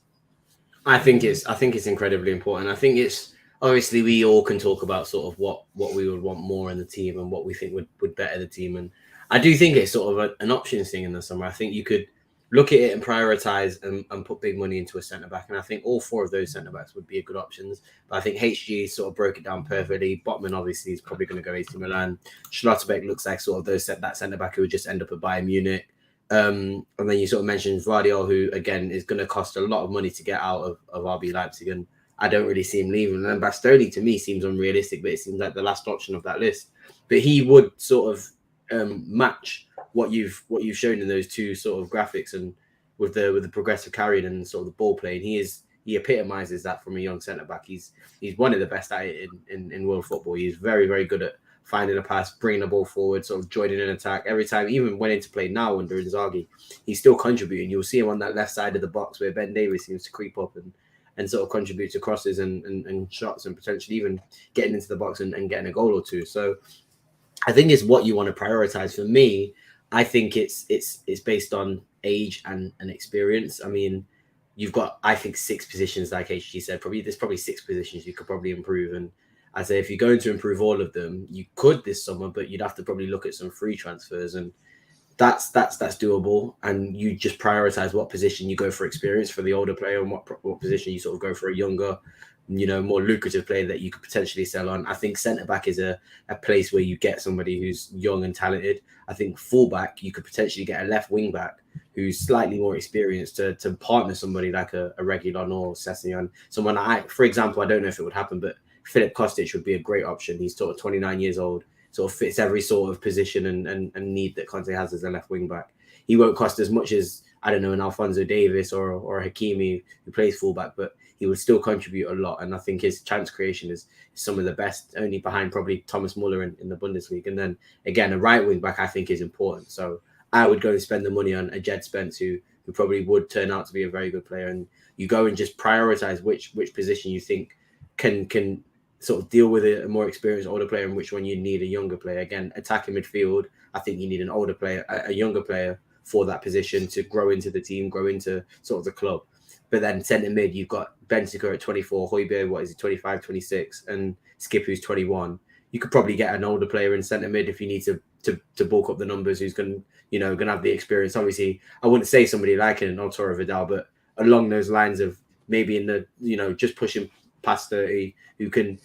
I think it's incredibly important. I think it's obviously we all can talk about sort of what we would want more in the team and what we think would better the team. And I do think it's sort of an options thing in the summer. I think you could look at it and prioritize and put big money into a centre back. And I think all 4 of those centre backs would be a good options. But I think HG sort of broke it down perfectly. Botman obviously is probably going to go AC Milan. Schlotterbeck looks like sort of that centre back who would just end up at Bayern Munich. And then you sort of mentioned Vardiol, who again is going to cost a lot of money to get out of RB Leipzig, and I don't really see him leaving. And then Bastoni to me seems unrealistic, but it seems like the last option of that list. But he would sort of match what you've shown in those 2 sort of graphics, and with the progressive carrying and sort of the ball playing, he epitomizes that from a young centre back. He's one of the best at it in world football. He's very, very good at finding a pass, bringing the ball forward, sort of joining an attack. Every time, even when into play now under Inzaghi, he's still contributing. You'll see him on that left side of the box where Ben Davies seems to creep up and sort of contribute to crosses and shots and potentially even getting into the box and getting a goal or two. So I think it's what you want to prioritize. For me, I think it's based on age and experience. I mean, you've got, I think, 6 positions, like HG said. There's probably 6 positions you could probably improve. And I say if you're going to improve all of them, you could this summer, but you'd have to probably look at some free transfers, and that's doable. And you just prioritize what position you go for experience for the older player, and what position you sort of go for a younger, more lucrative player that you could potentially sell on. I think centre back is a place where you get somebody who's young and talented. I think fullback, you could potentially get a left wing back who's slightly more experienced to partner somebody like a Reguilon or Sessegnon. Someone for example, I don't know if it would happen, but Filip Kostic would be a great option. He's sort of 29 years old, sort of fits every sort of position and need that Conte has as a left wing back. He won't cost as much as, I don't know, an Alphonso Davies or a Hakimi who plays fullback, but he would still contribute a lot. And I think his chance creation is some of the best, only behind probably Thomas Muller in the Bundesliga. And then again, a right wing back I think is important. So I would go and spend the money on a Jed Spence who probably would turn out to be a very good player. And you go and just prioritize which position you think can sort of deal with a more experienced older player and which one you need a younger player. Again, attacking midfield, I think you need an older player, a younger player for that position to grow into the team, grow into sort of the club. But then centre mid, you've got Bentancur at 24, Højbjerg, 25, 26, and Skip, who's 21. You could probably get an older player in centre mid if you need to bulk up the numbers, who's going to have the experience. Obviously, I wouldn't say somebody like an Arturo Vidal, but along those lines of maybe in the, just pushing past 30, who can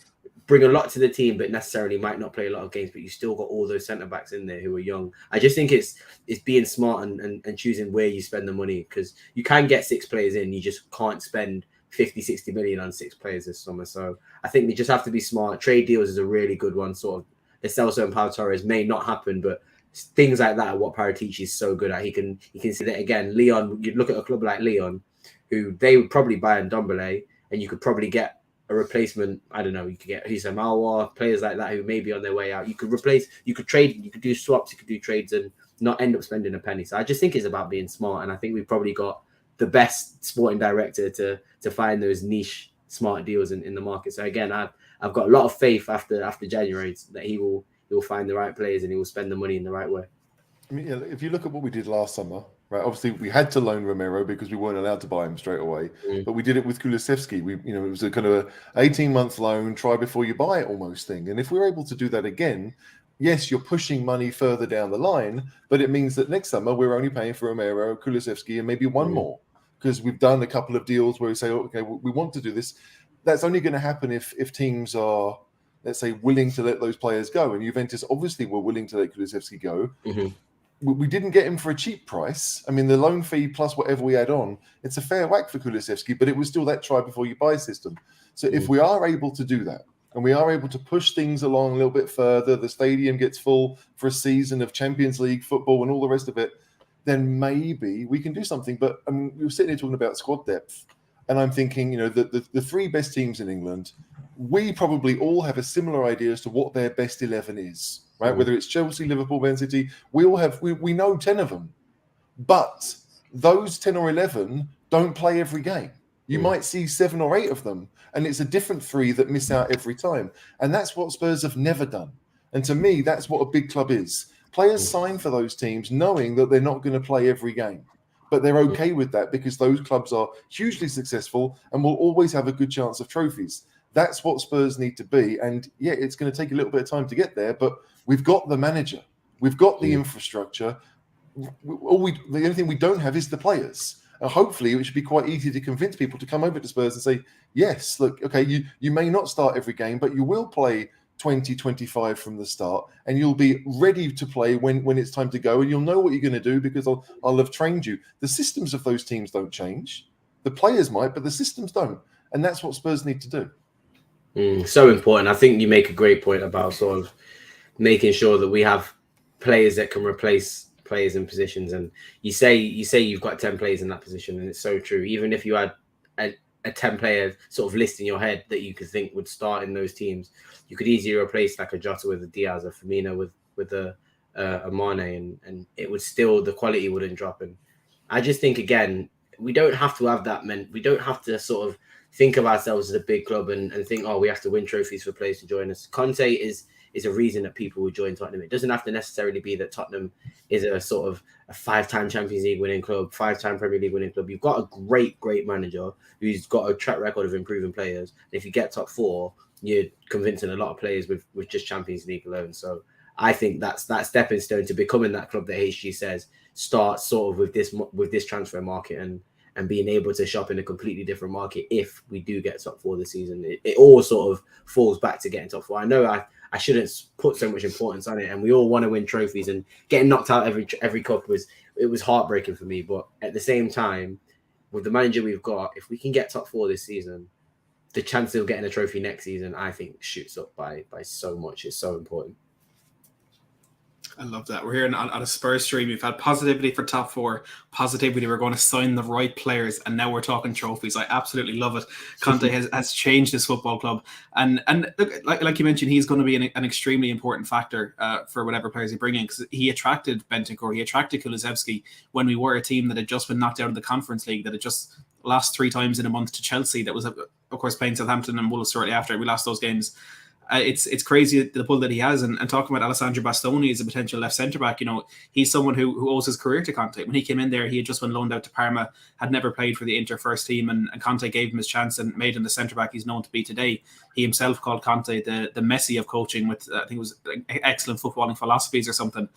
bring a lot to the team, but necessarily might not play a lot of games, but you still got all those centre backs in there who are young. I just think it's being smart and choosing where you spend the money, because you can get 6 players in, you just can't spend 50, 60 million on 6 players this summer. So I think we just have to be smart. Trade deals is a really good one. Sort of the Celso and Pau Torres may not happen, but things like that are what Paratici is so good at. He can see that. Again, Lyon, you look at a club like Lyon, who they would probably buy Ndombele, and you could probably get a replacement. I don't know, you could get Hussein Mawar, players like that who may be on their way out. You could trade, you could do swaps, you could do trades and not end up spending a penny. So I just think it's about being smart, and I think we've probably got the best sporting director to find those niche smart deals in the market. So again, I've got a lot of faith after January that he will find the right players and he will spend the money in the right way. I mean, if you look at what we did last summer, right? Obviously, we had to loan Romero because we weren't allowed to buy him straight away. But we did it with Kulusevski. It was a kind of a 18-month loan, try before you buy it almost thing. And if we're able to do that again, yes, you're pushing money further down the line, but it means that next summer we're only paying for Romero, Kulusevski, and maybe one more, because we've done a couple of deals where we say, okay, we want to do this. That's only going to happen if teams are, let's say, willing to let those players go. And Juventus obviously were willing to let Kulusevski go. We didn't get him for a cheap price. I mean, the loan fee plus whatever we add on, it's a fair whack for Kulusevski, but it was still that try before you buy system. So if we are able to do that, and we are able to push things along a little bit further, the stadium gets full for a season of Champions League football and all the rest of it, then maybe we can do something. But we were sitting here talking about squad depth, and I'm thinking, the 3 best teams in England, we probably all have a similar idea as to what their best 11 is, right? Whether it's Chelsea, Liverpool, Man City, we know 10 of them, but those 10 or 11 don't play every game. You might see 7 or 8 of them, and it's a different 3 that miss out every time. And that's what Spurs have never done. And to me, that's what a big club is. Players sign for those teams knowing that they're not going to play every game, but they're okay with that because those clubs are hugely successful and will always have a good chance of trophies. That's what Spurs need to be. And yeah, it's going to take a little bit of time to get there, but we've got the manager. We've got the infrastructure. The only thing we don't have is the players. Hopefully, it should be quite easy to convince people to come over to Spurs and say, yes, look, okay, you may not start every game, but you will play 20, 25 from the start, and you'll be ready to play when it's time to go, and you'll know what you're going to do because I'll have trained you. The systems of those teams don't change. The players might, but the systems don't. And that's what Spurs need to do. So important. I think you make a great point about sort of making sure that we have players that can replace players in positions. And you say you've got 10 players in that position, and it's so true. Even if you had a 10-player sort of list in your head that you could think would start in those teams. You could easily replace like a Jota with a Diaz, a Firmino with a Mane, and it would still, the quality wouldn't drop. And I just think, again, we don't have to have that. We don't have to sort of think of ourselves as a big club and think, oh, we have to win trophies for players to join us. Conte is a reason that people would join Tottenham. It doesn't have to necessarily be that Tottenham is a sort of a 5-time Champions League winning club, 5-time Premier League winning club. You've got a great manager who's got a track record of improving players. And if you get top 4, you're convincing a lot of players with just Champions League alone. So I think that's that stepping stone to becoming that club that HG says starts sort of with this transfer market and being able to shop in a completely different market if we do get top 4 this season. It all sort of falls back to getting top 4. I know I shouldn't put so much importance on it, and we all want to win trophies, and getting knocked out every cup was heartbreaking for me. But at the same time, with the manager we've got, if we can get top 4 this season, the chance of getting a trophy next season, I think, shoots up by so much. It's so important. I love that. We're here on a Spurs stream. We've had positivity for top 4, positivity we're going to sign the right players, and now we're talking trophies. I absolutely love it. Conte has changed this football club, and look, like you mentioned, he's going to be an extremely important factor for whatever players he bring in, because he attracted Bentancur, he attracted Kulusevski when we were a team that had just been knocked out of the Conference League, that had just lost 3 times in a month to Chelsea, that was of course playing Southampton and Wolves shortly after. We lost those games. It's crazy the pull that he has, and talking about Alessandro Bastoni as a potential left centre back. You know, he's someone who owes his career to Conte. When he came in there, he had just been loaned out to Parma, had never played for the Inter first team, and Conte gave him his chance and made him the centre back he's known to be today. He himself called Conte the Messi of coaching, with I think it was excellent footballing philosophies or something.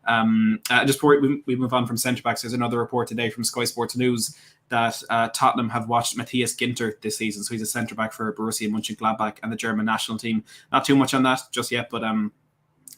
Just before we move on from centre backs, there's another report today from Sky Sports News that Tottenham have watched Matthias Ginter this season. So he's a centre back for Borussia Mönchengladbach and the German national team. Not too much on that just yet, but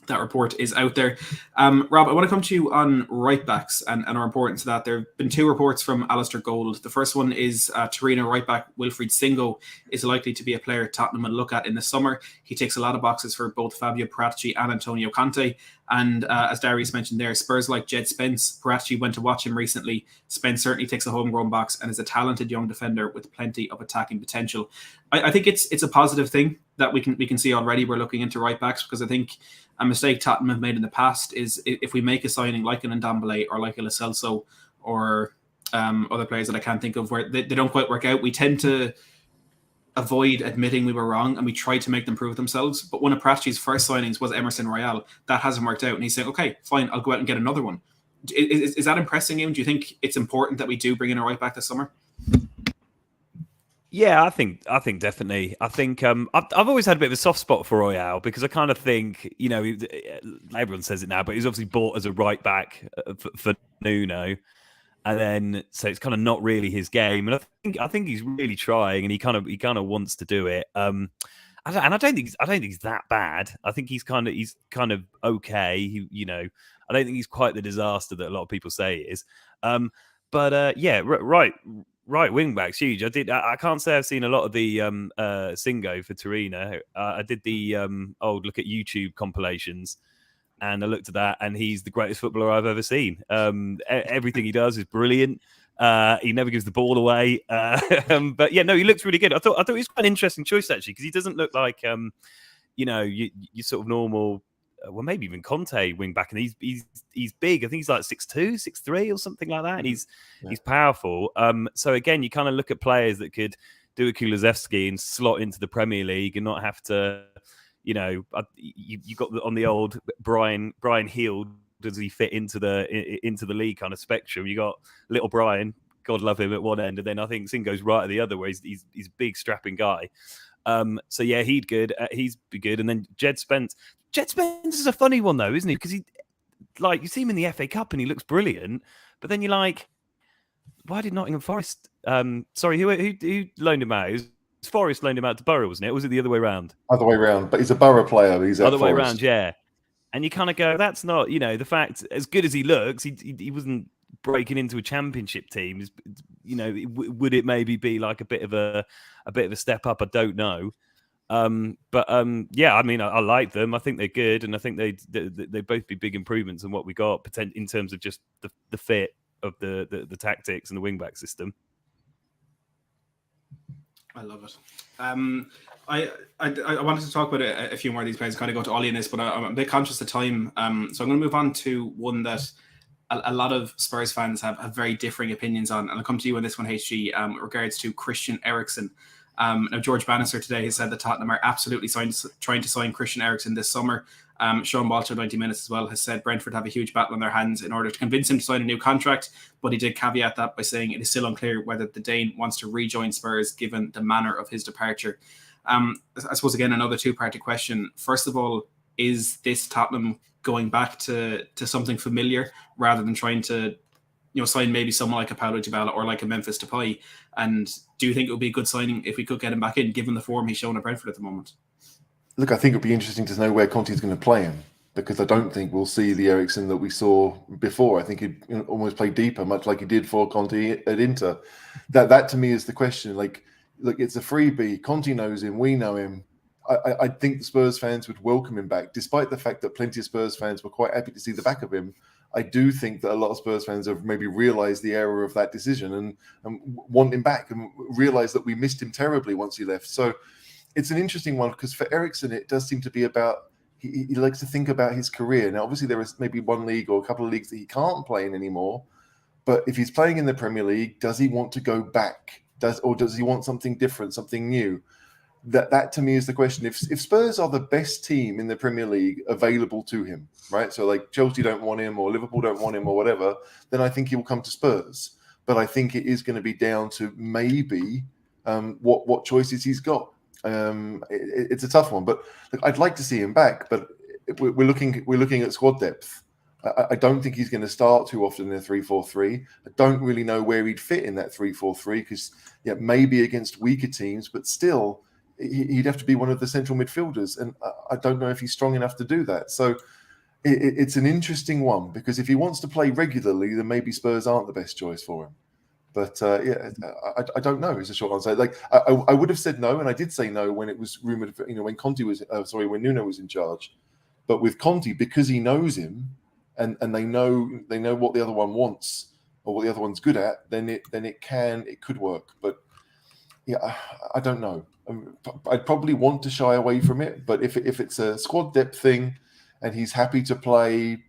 that report is out there. Rob, I want to come to you on right backs and our importance to that. There have been 2 reports from Alistair Gold. The first one is Torino right back Wilfried Singo is likely to be a player Tottenham will look at in the summer. He ticks a lot of boxes for both Fabio Paratici and Antonio Conte. And as Darius mentioned there, Spurs like Jed Spence. Paratici went to watch him recently. Spence certainly ticks a homegrown box and is a talented young defender with plenty of attacking potential. I think it's a positive thing that we can see already. We're looking into right backs, because I think a mistake Tottenham have made in the past is if we make a signing like an Ndombele or like a Lo Celso or other players that I can't think of where they don't quite work out, we tend to avoid admitting we were wrong and we try to make them prove themselves. But one of Paratici's first signings was Emerson Royal. That hasn't worked out, and he's saying, okay, fine, I'll go out and get another one. Is that impressing you? Do you think it's important that we do bring in a right back this summer? Yeah, I think definitely. I think I've always had a bit of a soft spot for Royale, because I kind of think, you know, everyone says it now, but he's obviously bought as a right back for Nuno, and then so it's kind of not really his game. And I think he's really trying, and he kind of wants to do it. And I don't think he's that bad. I think he's kind of okay. I don't think he's quite the disaster that a lot of people say he is. Right wing back's huge. I can't say I've seen a lot of the Singo for Torino. I did the look at YouTube compilations, and I looked at that, and he's the greatest footballer I've ever seen. Everything he does is brilliant. He never gives the ball away. But yeah, no, he looks really good. I thought he was quite an interesting choice, actually, because he doesn't look like you sort of normal. Well, maybe even Conte wing back, and he's big. I think he's like 6'2", 6'3", or something like that. And he's powerful. So again, you kind of look at players that could do a Kulusevski and slot into the Premier League and not have to, you got on the old Brian Hill. Does he fit into the league kind of spectrum? You got little Brian, God love him, at one end, and then I think Singo's right at the other, where he's a big strapping guy. So yeah, he'd be good. And then Jed Spence is a funny one though, isn't he? Because you see him in the FA Cup and he looks brilliant, but then you're like, why did Nottingham Forest? Sorry, who loaned him out? It was Forest loaned him out to Borough, wasn't it? Or was it the other way around? Other way around, but he's a Borough player. He's other at way Forest. around, yeah. And you kind of go, that's not, the fact, as good as he looks, he wasn't breaking into a championship team. Would it maybe be like a bit of a step up? I don't know. Yeah, I mean, I like them. I think they're good, and I think they both be big improvements on what we got in terms of just the fit of the tactics and the wing back system. I love it. I wanted to talk about a few more of these players, kind of go to Ollie in this, but I'm a bit conscious of time. So I'm going to move on to one that a lot of Spurs fans have very differing opinions on. And I'll come to you on this one, HG, with regards to Christian Eriksen. Now, George Bannister today has said that Tottenham are absolutely trying to sign Christian Eriksen this summer. Sean Walter, 90 Minutes as well, has said Brentford have a huge battle on their hands in order to convince him to sign a new contract, but he did caveat that by saying it is still unclear whether the Dane wants to rejoin Spurs given the manner of his departure. I suppose, again, another two-party question. First of all, is this Tottenham going back to something familiar rather than trying to sign maybe someone like a Paulo Dybala or like a Memphis Depay? And do you think it would be a good signing if we could get him back in, given the form he's shown at Brentford at the moment? Look, I think it'd be interesting to know where Conte's going to play him, because I don't think we'll see the Eriksen that we saw before. I think he'd almost play deeper, much like he did for Conte at Inter. That to me is the question. Like, look, it's a freebie. Conte knows him. We know him. I think the Spurs fans would welcome him back, despite the fact that plenty of Spurs fans were quite happy to see the back of him. I do think that a lot of Spurs fans have maybe realised the error of that decision and want him back and realise that we missed him terribly once he left. So it's an interesting one, because for Eriksen, it does seem to be about, he likes to think about his career. Now, obviously, there is maybe one league or a couple of leagues that he can't play in anymore. But if he's playing in the Premier League, does he want to go back? Or does he want something different, something new? That to me is the question. If Spurs are the best team in the Premier League available to him, right? So like Chelsea don't want him or Liverpool don't want him or whatever, then I think he will come to Spurs. But I think it is going to be down to maybe what choices he's got. It's a tough one, but look, I'd like to see him back. But we're looking at squad depth. I don't think he's going to start too often in a 3-4-3. I don't really know where he'd fit in that 3-4-3, because maybe against weaker teams, but still he'd have to be one of the central midfielders, and I don't know if he's strong enough to do that. So it's an interesting one, because if he wants to play regularly, then maybe Spurs aren't the best choice for him. But I don't know. Is a short answer. Like I would have said no, and I did say no when it was rumored. When Conte was when Nuno was in charge. But with Conte, because he knows him, and they know what the other one wants or what the other one's good at, then it could work. But yeah, I don't know. I'd probably want to shy away from it. But if it's a squad depth thing, and he's happy to play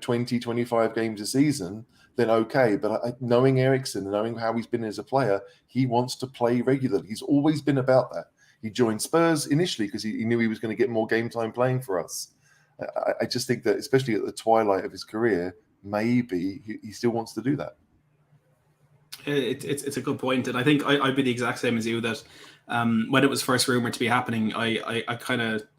20, 25 games a season, then okay. But knowing Eriksen, knowing how he's been as a player, he wants to play regularly. He's always been about that. He joined Spurs initially because he knew he was going to get more game time playing for us. I just think that, especially at the twilight of his career, maybe he still wants to do that. It's a good point, and I think I'd be the exact same as you. That when it was first rumored to be happening, I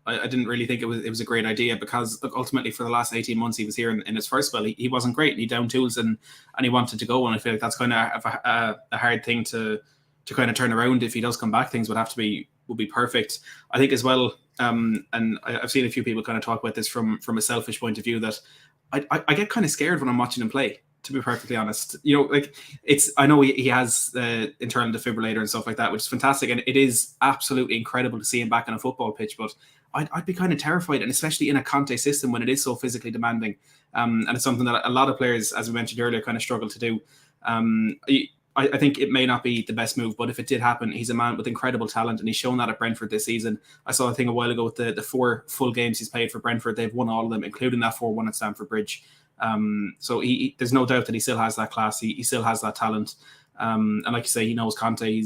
didn't really think it was a great idea, because ultimately for the last 18 months he was here in his first spell, he wasn't great. He down tools and he wanted to go, and I feel like that's kind of a hard thing to kind of turn around. If he does come back, things would be perfect. I think as well, and I've seen a few people kind of talk about this from a selfish point of view, that I get kind of scared when I'm watching him play, to be perfectly honest. I know he has the internal defibrillator and stuff like that, which is fantastic, and it is absolutely incredible to see him back on a football pitch, but I'd be kind of terrified, and especially in a Conte system when it is so physically demanding, and it's something that a lot of players, as we mentioned earlier, kind of struggle to do. I think it may not be the best move, but if it did happen, he's a man with incredible talent, and he's shown that at Brentford this season. I saw a thing a while ago with the 4 full games he's played for Brentford. They've won all of them, including that 4-1 at Stamford Bridge. So there's no doubt that he still has that class. He still has that talent. And like you say, he knows Conte.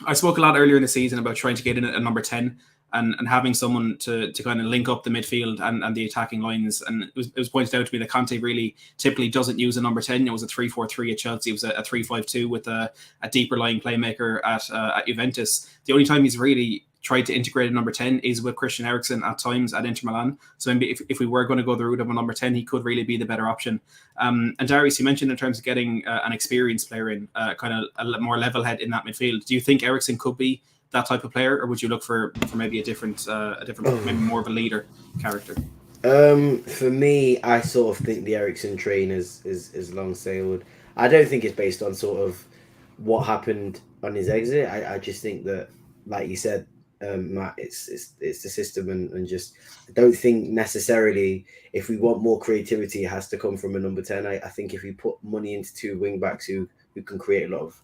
I spoke a lot earlier in the season about trying to get in at number 10 and having someone to kind of link up the midfield and the attacking lines. And it was pointed out to me that Conte really typically doesn't use a number 10. It was a 3-4-3 at Chelsea. It was a 3-5-2 with a deeper lying playmaker at Juventus. The only time he's really tried to integrate a number 10 is with Christian Eriksen at times at Inter Milan. So maybe if we were going to go the route of a number 10, he could really be the better option. And Darius, you mentioned in terms of getting an experienced player in, kind of a more level head in that midfield. Do you think Eriksen could be that type of player, or would you look for maybe a different maybe more of a leader character? For me, I sort of think the Eriksen train is long sailed. I don't think it's based on sort of what happened on his exit. I just think that, like you said, Matt, it's the system, and just I don't think necessarily if we want more creativity, it has to come from a number 10. I think if we put money into 2 wing backs who can create a lot of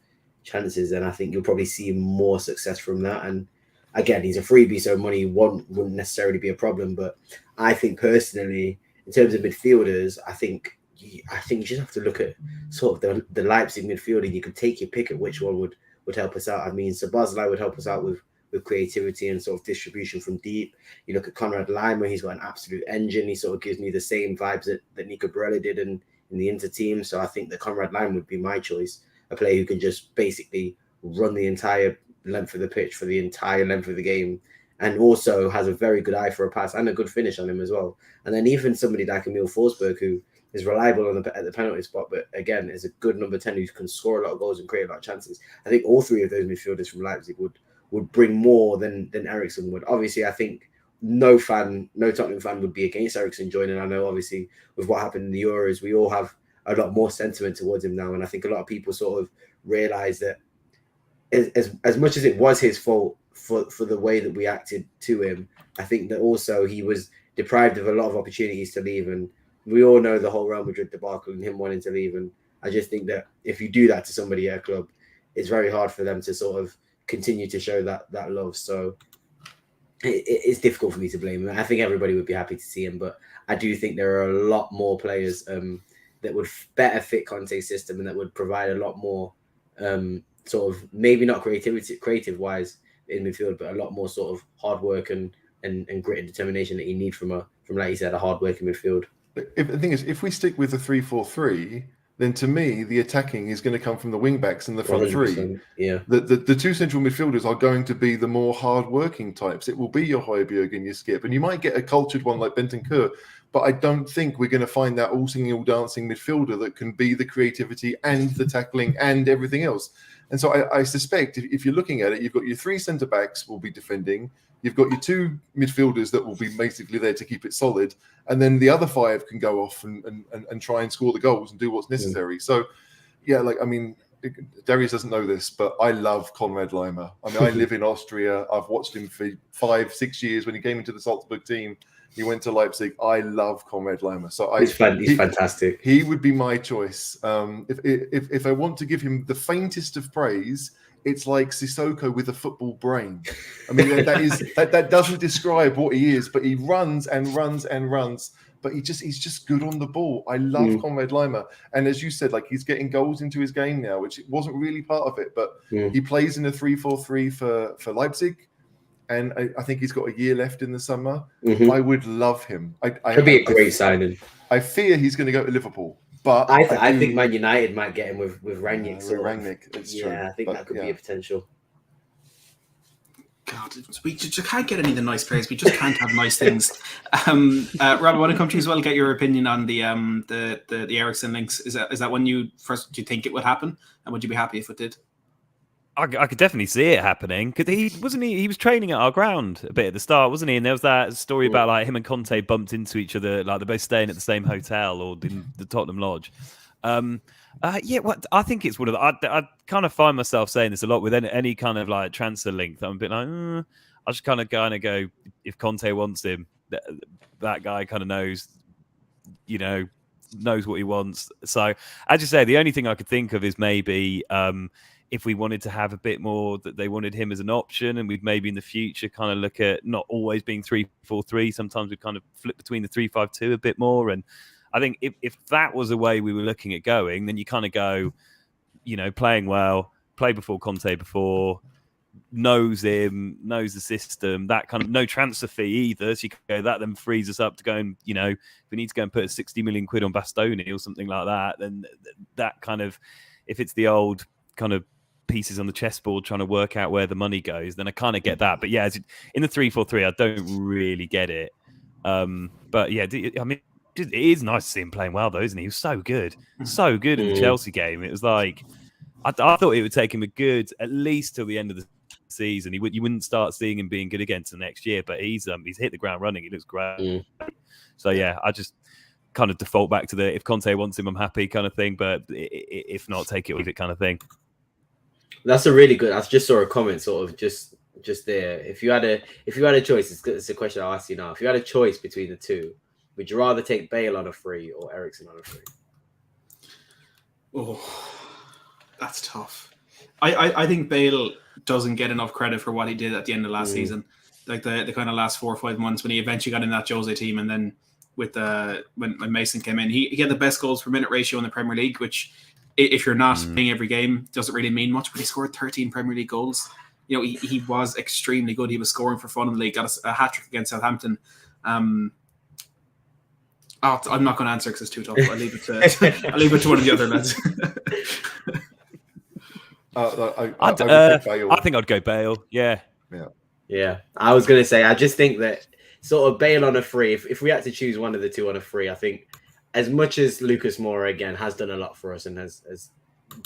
chances, and I think you'll probably see more success from that. And again, he's a freebie, so money wouldn't necessarily be a problem. But I think personally, in terms of midfielders, I think you just have to look at sort of the Leipzig midfielder. You can take your pick at which one would help us out. I mean, Szoboszlai would help us out with creativity and sort of distribution from deep. You look at Konrad Laimer, he's got an absolute engine. He sort of gives me the same vibes that Nico Barella did in the Inter team. So I think that Konrad Laimer would be my choice, a player who can just basically run the entire length of the pitch for the entire length of the game, and also has a very good eye for a pass and a good finish on him as well. And then even somebody like Emil Forsberg, who is reliable at the penalty spot, but again is a good number 10 who can score a lot of goals and create a lot of chances. I think all three of those midfielders from Leipzig would bring more than Eriksen would. Obviously, I think no Tottenham fan would be against Eriksen joining. I know, obviously, with what happened in the Euros, we all have a lot more sentiment towards him now, and I think a lot of people sort of realise that as much as it was his fault for the way that we acted to him, I think that also he was deprived of a lot of opportunities to leave, and we all know the whole Real Madrid debacle and him wanting to leave. And I just think that if you do that to somebody at a club, it's very hard for them to sort of continue to show that love. So it's difficult for me to blame him. I think everybody would be happy to see him, but I do think there are a lot more players that would better fit Conte's system and that would provide a lot more sort of, maybe not creative wise in midfield, but a lot more sort of hard work and grit and determination that you need from like you said, a hard working midfield. The thing is, if we stick with the 3-4-3, then to me, the attacking is going to come from the wing backs and the front three. Yeah. The two central midfielders are going to be the more hard-working types. It will be your Højbjerg and your Skip, and you might get a cultured one like Bentancur, but I don't think we're going to find that all singing, all dancing midfielder that can be the creativity and the tackling and everything else. And so I suspect if you're looking at it, you've got your three centre-backs will be defending, you've got your two midfielders that will be basically there to keep it solid, and then the other five can go off and try and score the goals and do what's necessary. So, yeah, Darius doesn't know this, but I love Konrad Laimer. I mean, I live in Austria. I've watched him for 5-6 years. When he came into the Salzburg team, he went to Leipzig. I love Konrad Laimer. So he's fantastic. He would be my choice. If I want to give him the faintest of praise, it's like Sissoko with a football brain. I mean, that doesn't describe what he is, but he runs and runs and runs. But he's just good on the ball. I love Konrad Laimer, and as you said, he's getting goals into his game now, which wasn't really part of it. But he plays in a 3-4-3 for Leipzig, and I think he's got a year left in the summer. I would love him. Could be a great signing. I fear he's going to go to Liverpool. But I think Man United might get him with Rangnick. Rangnick, it's true. I think that could be a potential. God, we just can't get any of the nice players. We just can't have nice things. Rob, I want to come to you as well. Get your opinion on the Eriksen links. Is that when do you think it would happen, and would you be happy if it did? I could definitely see it happening because he was training at our ground a bit at the start, wasn't he? And there was that story about him and Conte bumped into each other, they're both staying at the same hotel or in the Tottenham Lodge. I think it's one of the. I kind of find myself saying this a lot with any kind of transfer link. I'm a bit like, I just kind of go if Conte wants him, that guy kind of knows what he wants. So as you say, the only thing I could think of is maybe if we wanted to have a bit more that they wanted him as an option, and we'd maybe in the future kind of look at not always being 3-4-3. Sometimes we kind of flip between the 3-5-2 a bit more. And I think if that was the way we were looking at going, then you kind of go, playing well, play before Conte before, knows him, knows the system, that kind of no transfer fee either. So you can go, that then frees us up to go and, if we need to go and put 60 million quid on Bastoni or something like that, then that kind of, if it's the old kind of pieces on the chessboard trying to work out where the money goes, then I kind of get that. But yeah, in the 3-4-3, I don't really get it. But yeah, I mean, it is nice to see him playing well, though, isn't he? He was so good in the Chelsea game. It was like I thought it would take him at least till the end of the season. You wouldn't start seeing him being good again till next year. But he's hit the ground running. He looks great. So yeah, I just kind of default back to the if Conte wants him, I'm happy kind of thing. But if not, take it or leave it kind of thing. That's a really good. I just saw a comment sort of just there. If you had a choice, it's a question I'll ask you now. If you had a choice between the two, would you rather take Bale on a free or Eriksen on a free? Oh, that's tough. I think Bale doesn't get enough credit for what he did at the end of last season. Like the kind of last 4 or 5 months when he eventually got in that Jose team, and then with when Mason came in, he had the best goals per minute ratio in the Premier League, which if you're not playing every game doesn't really mean much. But he scored 13 Premier League goals. You know, he was extremely good. He was scoring for fun in the league. Got a hat trick against Southampton. I'm not going to answer because it's too tough. I'll leave it to one of the other lads. I think I'd go Bale. Yeah. I was going to say, I just think that sort of Bale on a free, if we had to choose one of the two on a free, I think as much as Lucas Moura, again, has done a lot for us and has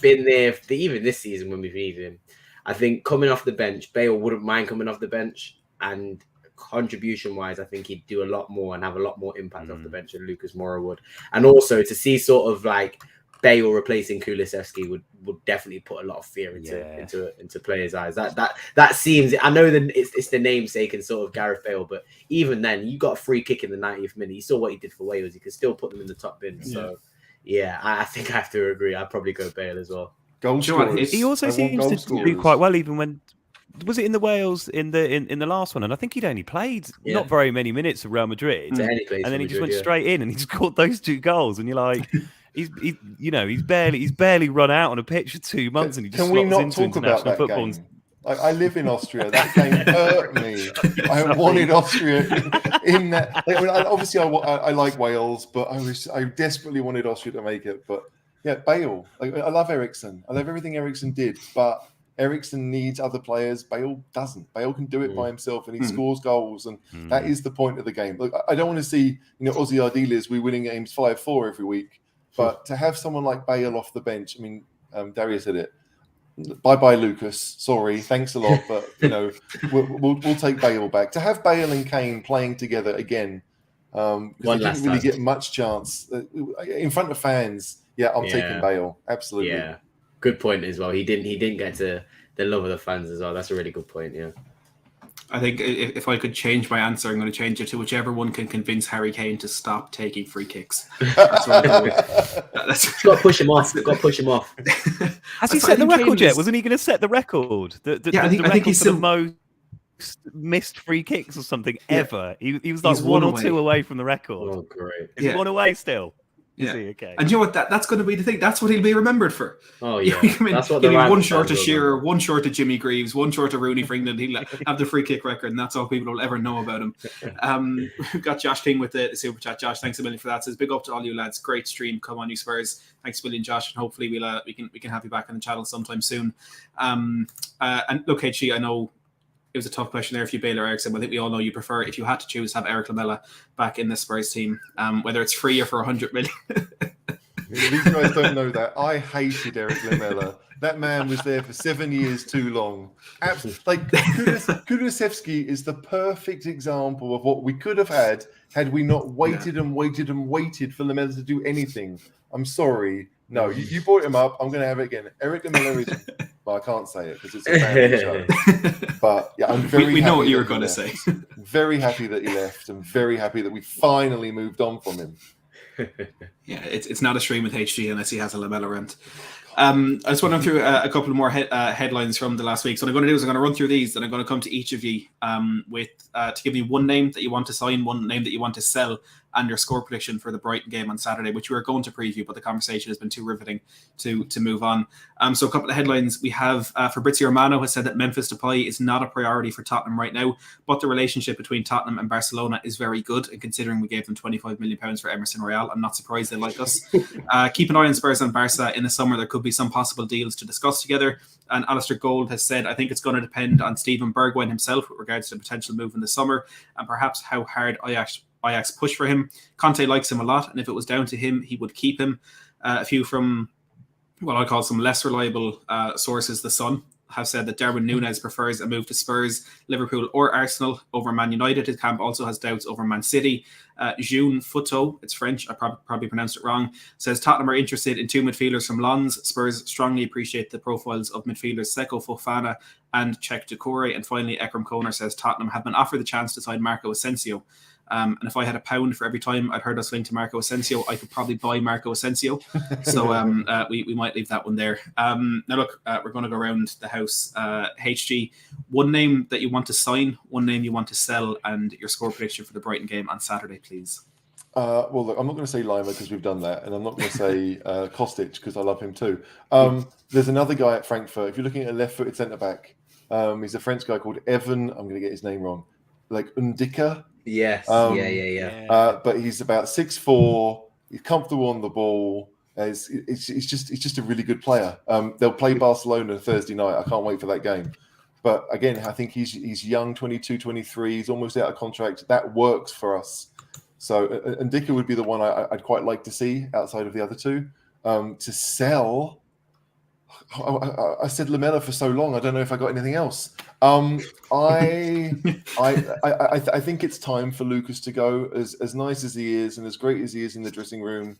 been there even this season when we've needed him, I think coming off the bench, Bale wouldn't mind coming off the bench, and contribution-wise, I think he'd do a lot more and have a lot more impact off the bench than Lucas Moura would. And also to see sort of like Bale replacing Kulusevski would definitely put a lot of fear into players' eyes. That seems. I know that it's the namesake and sort of Gareth Bale, but even then, you got a free kick in the 90th minute. You saw what he did for Wales. He could still put them in the top bin. So I think I have to agree. I'd probably go Bale as well. Goal scorers. He also seems to do quite well, even when. Was it in the Wales in the last one? And I think he'd only played not very many minutes of Real Madrid, and then he just went straight in and he scored those 2 goals. And you're like, he's barely run out on a pitch for 2 months, and he just slots into international football. Game? I live in Austria. That game hurt me. I wanted Austria in that. Obviously, I like Wales, but I desperately wanted Austria to make it. But yeah, Bale. I love Eriksen. I love everything Eriksen did, but Eriksen needs other players. Bale doesn't. Bale can do it by himself, and he scores goals, and that is the point of the game. Look, I don't want to see Aussie Ardiles, we winning games 5-4 every week, but to have someone like Bale off the bench, I mean, Darius said it. Bye, Lucas. Sorry, thanks a lot, but we'll take Bale back. To have Bale and Kane playing together again, because they didn't really get much chance in front of fans. Yeah, I'm taking Bale. Absolutely. Yeah. Good point as well. He didn't get to the love of the fans as well. That's a really good point. Yeah. I think if I could change my answer, I'm going to change it to whichever one can convince Harry Kane to stop taking free kicks. That's what I'm going with. Got to push him off. Has he set the record yet? Wasn't he going to set the record? I think he's still the most missed free kicks or something ever. He was like one or two away from the record. Oh, great! Is he one away still? Yeah. Okay. And you know what? That's going to be the thing. That's what he'll be remembered for. Oh yeah. That's what he'll be one short of Shearer, one short of Jimmy Greaves, one short of Rooney for England. He'll have the free kick record, and that's all people will ever know about him. We've got Josh King with the super chat. Josh, thanks a million for that. Says big up to all you lads. Great stream. Come on, you Spurs. Thanks a million, Josh, and hopefully we can have you back on the channel sometime soon. And look, HG, I know it was a tough question there if you Bale or Eriksen, but I think we all know you prefer, if you had to choose, have Eric Lamela back in the Spurs team, whether it's free or for 100 million. These guys don't know that. I hated Eric Lamela. That man was there for 7 years too long. Like Kulusevski is the perfect example of what we could have had we not waited and waited for Lamela to do anything. I'm sorry. No, you brought him up. I'm going to have it again. Eric Lamela is... Well, I can't say it because it's a family show. But yeah, I'm very happy. We know what you were going to say. Very happy that he left. I'm very happy that we finally moved on from him. Yeah, it's not a stream with HG unless he has a Lamela rent. I just want to run through a couple more headlines from the last week. So what I'm going to do is I'm going to run through these, and I'm going to come to each of you with to give me one name that you want to sign, one name that you want to sell, and your score prediction for the Brighton game on Saturday, which we were going to preview, but the conversation has been too riveting to move on. So a couple of headlines we have. Fabrizio Romano has said that Memphis Depay is not a priority for Tottenham right now, but the relationship between Tottenham and Barcelona is very good, and considering we gave them £25 million for Emerson Royal, I'm not surprised they like us. Keep an eye on Spurs and Barca in the summer. There could be some possible deals to discuss together. And Alistair Gold has said, I think it's going to depend on Steven Bergwijn himself with regards to the potential move in the summer, and perhaps how hard Ajax push for him. Conte likes him a lot, and if it was down to him, he would keep him. A few from what I call some less reliable sources, The Sun, have said that Darwin Núñez prefers a move to Spurs, Liverpool or Arsenal over Man United. His camp also has doubts over Man City. June Futo, it's French, I probably pronounced it wrong, says Tottenham are interested in 2 midfielders from Lens. Spurs strongly appreciate the profiles of midfielders Seko Fofana and Czech Doucouré. And finally, Ekram Koner says Tottenham have been offered the chance to sign Marco Asensio. And if I had £1 for every time I'd heard us linked to Marco Asensio, I could probably buy Marco Asensio. So we might leave that one there. Now look, we're going to go around the house. HG, one name that you want to sign, one name you want to sell, and your score prediction for the Brighton game on Saturday, please. Well, look, I'm not going to say Lima because we've done that, and I'm not going to say Kostic because I love him too. There's another guy at Frankfurt. If you're looking at a left-footed centre-back, he's a French guy called Evan. I'm going to get his name wrong. Like Undika. Yes. But he's about 6'4". He's comfortable on the ball. He's just a really good player. They'll play Barcelona Thursday night. I can't wait for that game. But again, I think he's young, 22, 23. He's almost out of contract. That works for us. So Ndicka would be the one I'd quite like to see outside of the other two. To sell, I said Lamella for so long. I don't know if I got anything else. I think it's time for Lucas to go. As nice as he is and as great as he is in the dressing room,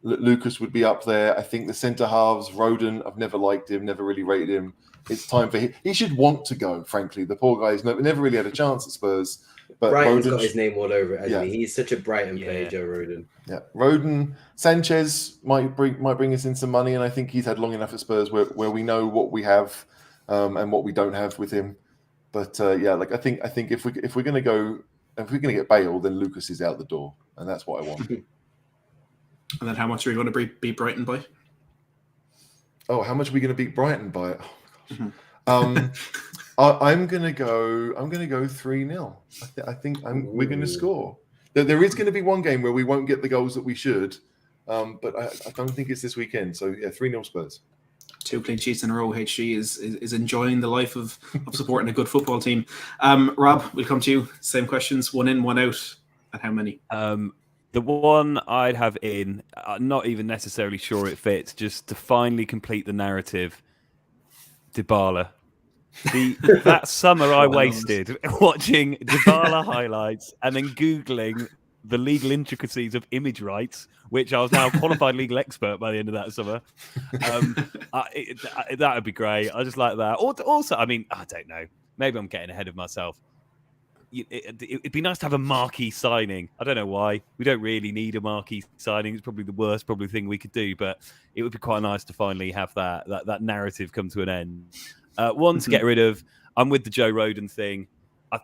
Lucas would be up there. I think the centre halves, Rodon, I've never liked him, never really rated him. It's time for him. He should want to go, frankly. The poor guy's never really had a chance at Spurs. But Brighton's Rodon, got his name all over it, hasn't he? He's such a Brighton player, Joe Rodon. Yeah, Rodon, Sanchez might bring us in some money, and I think he's had long enough at Spurs where we know what we have and what we don't have with him. But I think if we're going to get Bale, then Lucas is out the door, and that's what I want. And then how much are we going to beat Brighton by? Oh, how much are we going to beat Brighton by? Oh my gosh. I'm gonna go 3-0. I think we're gonna score. There is going to be one game where we won't get the goals that we should, but I don't think it's this weekend. So 3-0 Spurs. 2 clean sheets in a row. HG is enjoying the life of supporting a good football team. Rob, we'll come to you. Same questions. 1 in, 1 out. And how many? The one I'd have in, not even necessarily sure it fits, just to finally complete the narrative. Dybala. That summer I wasted watching Dybala highlights and then Googling the legal intricacies of image rights, which I was now a qualified legal expert by the end of that summer. That would be great. I just like that. Also, I mean, I don't know. Maybe I'm getting ahead of myself. It'd be nice to have a marquee signing. I don't know why. We don't really need a marquee signing. It's probably the worst thing we could do, but it would be quite nice to finally have that narrative come to an end. One to get rid of. I'm with the Joe Rodon thing. I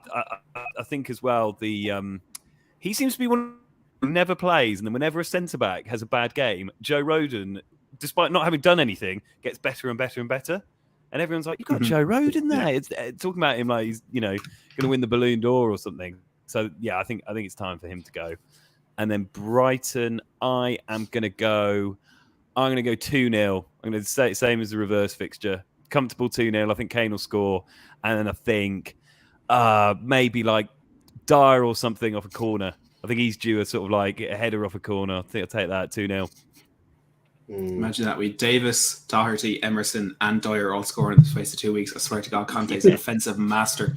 think as well he seems to be one who never plays, and then whenever a centre back has a bad game, Joe Rodon, despite not having done anything, gets better and better and better. And everyone's like, "You've got Joe Rodon there." It's talking about him like he's going to win the Balloon d'Or or something. So yeah, I think it's time for him to go. And then Brighton, I'm going to go 2-0. I'm going to say same as the reverse fixture. Comfortable 2-0. I think Kane will score. And then I think maybe like Dyer or something off a corner. I think he's due a sort of like a header off a corner. I think I'll take that 2-0. Imagine that. We Davis, Doherty, Emerson, and Dyer all scoring in the space of 2 weeks. I swear to God, Conte is an offensive master.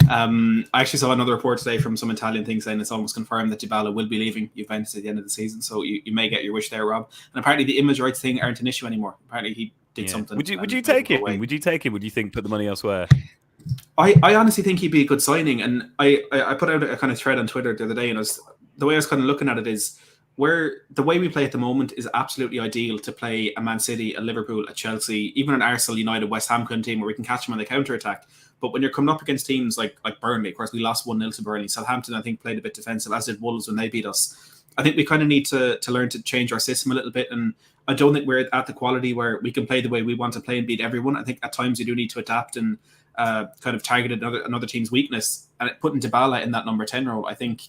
I actually saw another report today from some Italian thing saying it's almost confirmed that Dybala will be leaving Juventus at the end of the season. So you may get your wish there, Rob. And apparently the image rights thing aren't an issue anymore. Apparently he did something. Would you take him? Would you take him? Would you think put the money elsewhere? I honestly think he'd be a good signing. And I put out a kind of thread on Twitter the other day, and the way I was kind of looking at it is, where the way we play at the moment is absolutely ideal to play a Man City, a Liverpool, a Chelsea, even an Arsenal, United, West Ham kind of team where we can catch them on the counter-attack. But when you're coming up against teams like Burnley, of course, we lost 1-0 to Burnley. Southampton, I think, played a bit defensive, as did Wolves when they beat us. I think we kind of need to learn to change our system a little bit. And I don't think we're at the quality where we can play the way we want to play and beat everyone. I think at times you do need to adapt and kind of target another team's weakness. And putting Dybala in that number 10 role, I think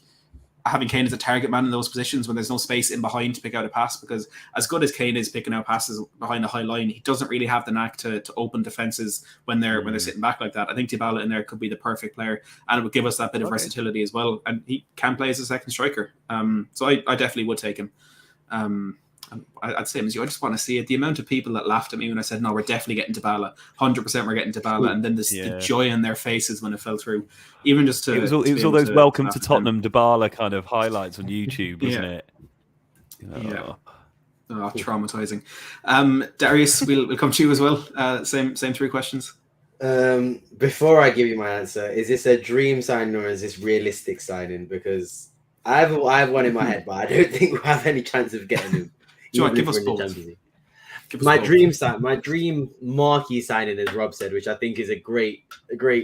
having Kane as a target man in those positions when there's no space in behind to pick out a pass, because as good as Kane is picking out passes behind the high line, he doesn't really have the knack to open defenses when they're sitting back like that. I think Dybala in there could be the perfect player, and it would give us that bit of versatility as well. And he can play as a second striker. So I definitely would take him. I'd say as you. I just want to see it. The amount of people that laughed at me when I said, no, we're definitely getting Dybala. 100% we're getting Dybala. And then the joy in their faces when it fell through. Even just to... It was all those welcome to Tottenham Dybala kind of highlights on YouTube, wasn't it? Yeah. Oh, traumatizing. Darius, we'll come to you as well. Same 3 questions. Before I give you my answer, is this a dream signing or is this realistic signing? Because I have one in my head, but I don't think we have any chance of getting him. Give us both. My dream marquee signing, as Rob said, which I think is a great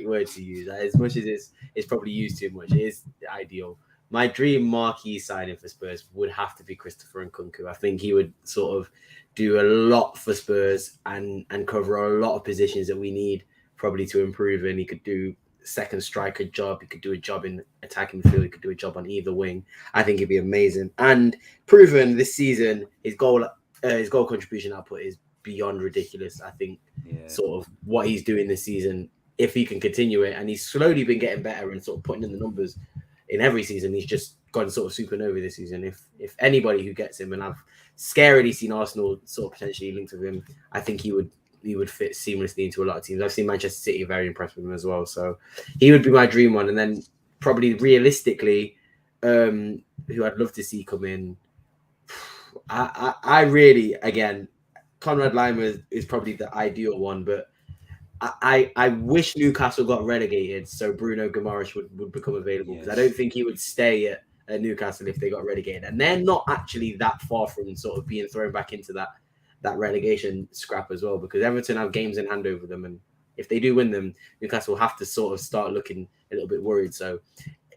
word to use. As much as it's probably used too much, it is ideal. My dream marquee signing for Spurs would have to be Christopher Nkunku. I think he would sort of do a lot for Spurs and cover a lot of positions that we need probably to improve. And he could do second striker job. He could do a job in attacking midfield. He could do a job on either wing. I think it'd be amazing. And proven this season, his goal contribution output is beyond ridiculous. I think sort of what he's doing this season, if he can continue it, and he's slowly been getting better and sort of putting in the numbers in every season. He's just gone sort of supernova this season. If anybody who gets him, and I've scarily seen Arsenal sort of potentially linked with him, I think he would fit seamlessly into a lot of teams. I've seen Manchester City very impressed with him as well. So he would be my dream one. And then probably realistically, who I'd love to see come in, I really, again, Conrad Lima is probably the ideal one, but I wish Newcastle got relegated so Bruno Guimaraes would become available, because I don't think he would stay at Newcastle if they got relegated. And they're not actually that far from sort of being thrown back into that relegation scrap as well, because Everton have games in hand over them. And if they do win them, Newcastle will have to sort of start looking a little bit worried. So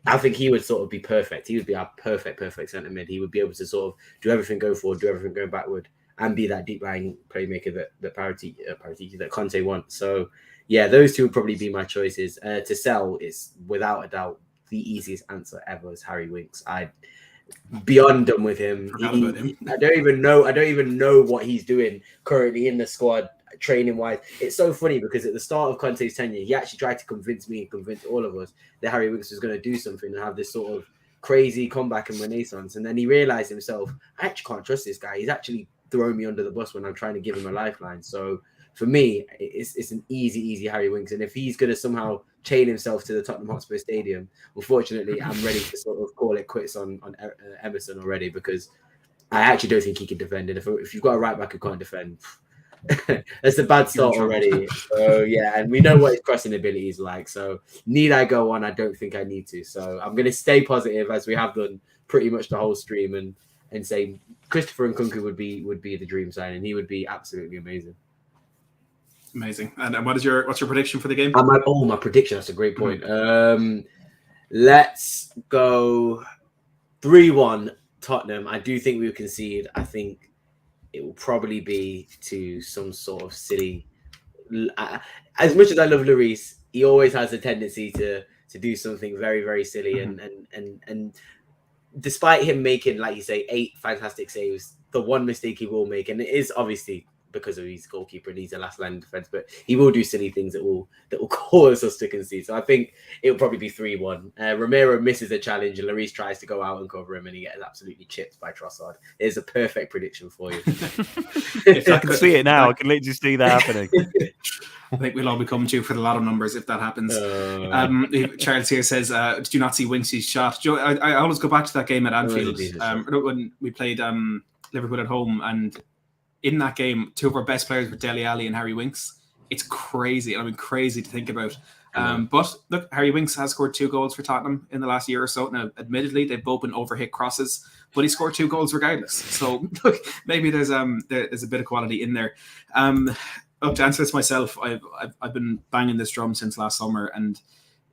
I think he would sort of be perfect. He would be our perfect centre mid. He would be able to sort of do everything go forward, do everything go backward, and be that deep lying playmaker that Paratici that Conte wants. So yeah, those two would probably be my choices. To sell is without a doubt the easiest answer ever is Harry Winks. I beyond done with him. I don't even know what he's doing currently in the squad training wise. It's so funny because at the start of Conte's tenure, he actually tried to convince me and convince all of us that Harry Winks was going to do something and have this sort of crazy comeback and renaissance. And then he realized himself, I actually can't trust this guy. He's actually throwing me under the bus when I'm trying to give him a lifeline. So for me, it's an easy Harry Winks. And if he's going to somehow chain himself to the Tottenham Hotspur Stadium, unfortunately, I'm ready to sort of call it quits on Emerson already, because I actually don't think he can defend. And if you've got a right back who can't defend, that's a bad start already. So yeah, and we know what his crossing ability is like. So need I go on? I don't think I need to. So I'm going to stay positive, as we have done pretty much the whole stream, and say Christopher Nkunku would be the dream sign, and he would be absolutely amazing. Amazing. And what's your prediction for the game? My prediction. That's a great point. Let's go 3-1 Tottenham. I do think we will concede. I think it will probably be to some sort of silly. As much as I love Lloris, he always has a tendency to do something very, very silly. And despite him making, like you say, 8 fantastic saves, the one mistake he will make, and it is obviously because of his goalkeeper and he's a last line defense, but he will do silly things that will cause us to concede. So I think it'll probably be 3-1. Romero misses a challenge and Lloris tries to go out and cover him, and he gets absolutely chipped by Trossard. It's a perfect prediction for you. I can see it now. I can literally see that happening. I think we'll all be coming to you for the lotto numbers if that happens. Charles here says, did you not see Winks's shot? Joe, I always go back to that game at Anfield when we played Liverpool at home, and in that game, 2 of our best players were Dele Alli and Harry Winks. It's crazy. I mean, crazy to think about. But look, Harry Winks has scored 2 goals for Tottenham in the last year or so. Now, admittedly, they've both been overhit crosses, but he scored 2 goals regardless. So look, maybe there's a bit of quality in there. Look, to answer this myself, I've been banging this drum since last summer, and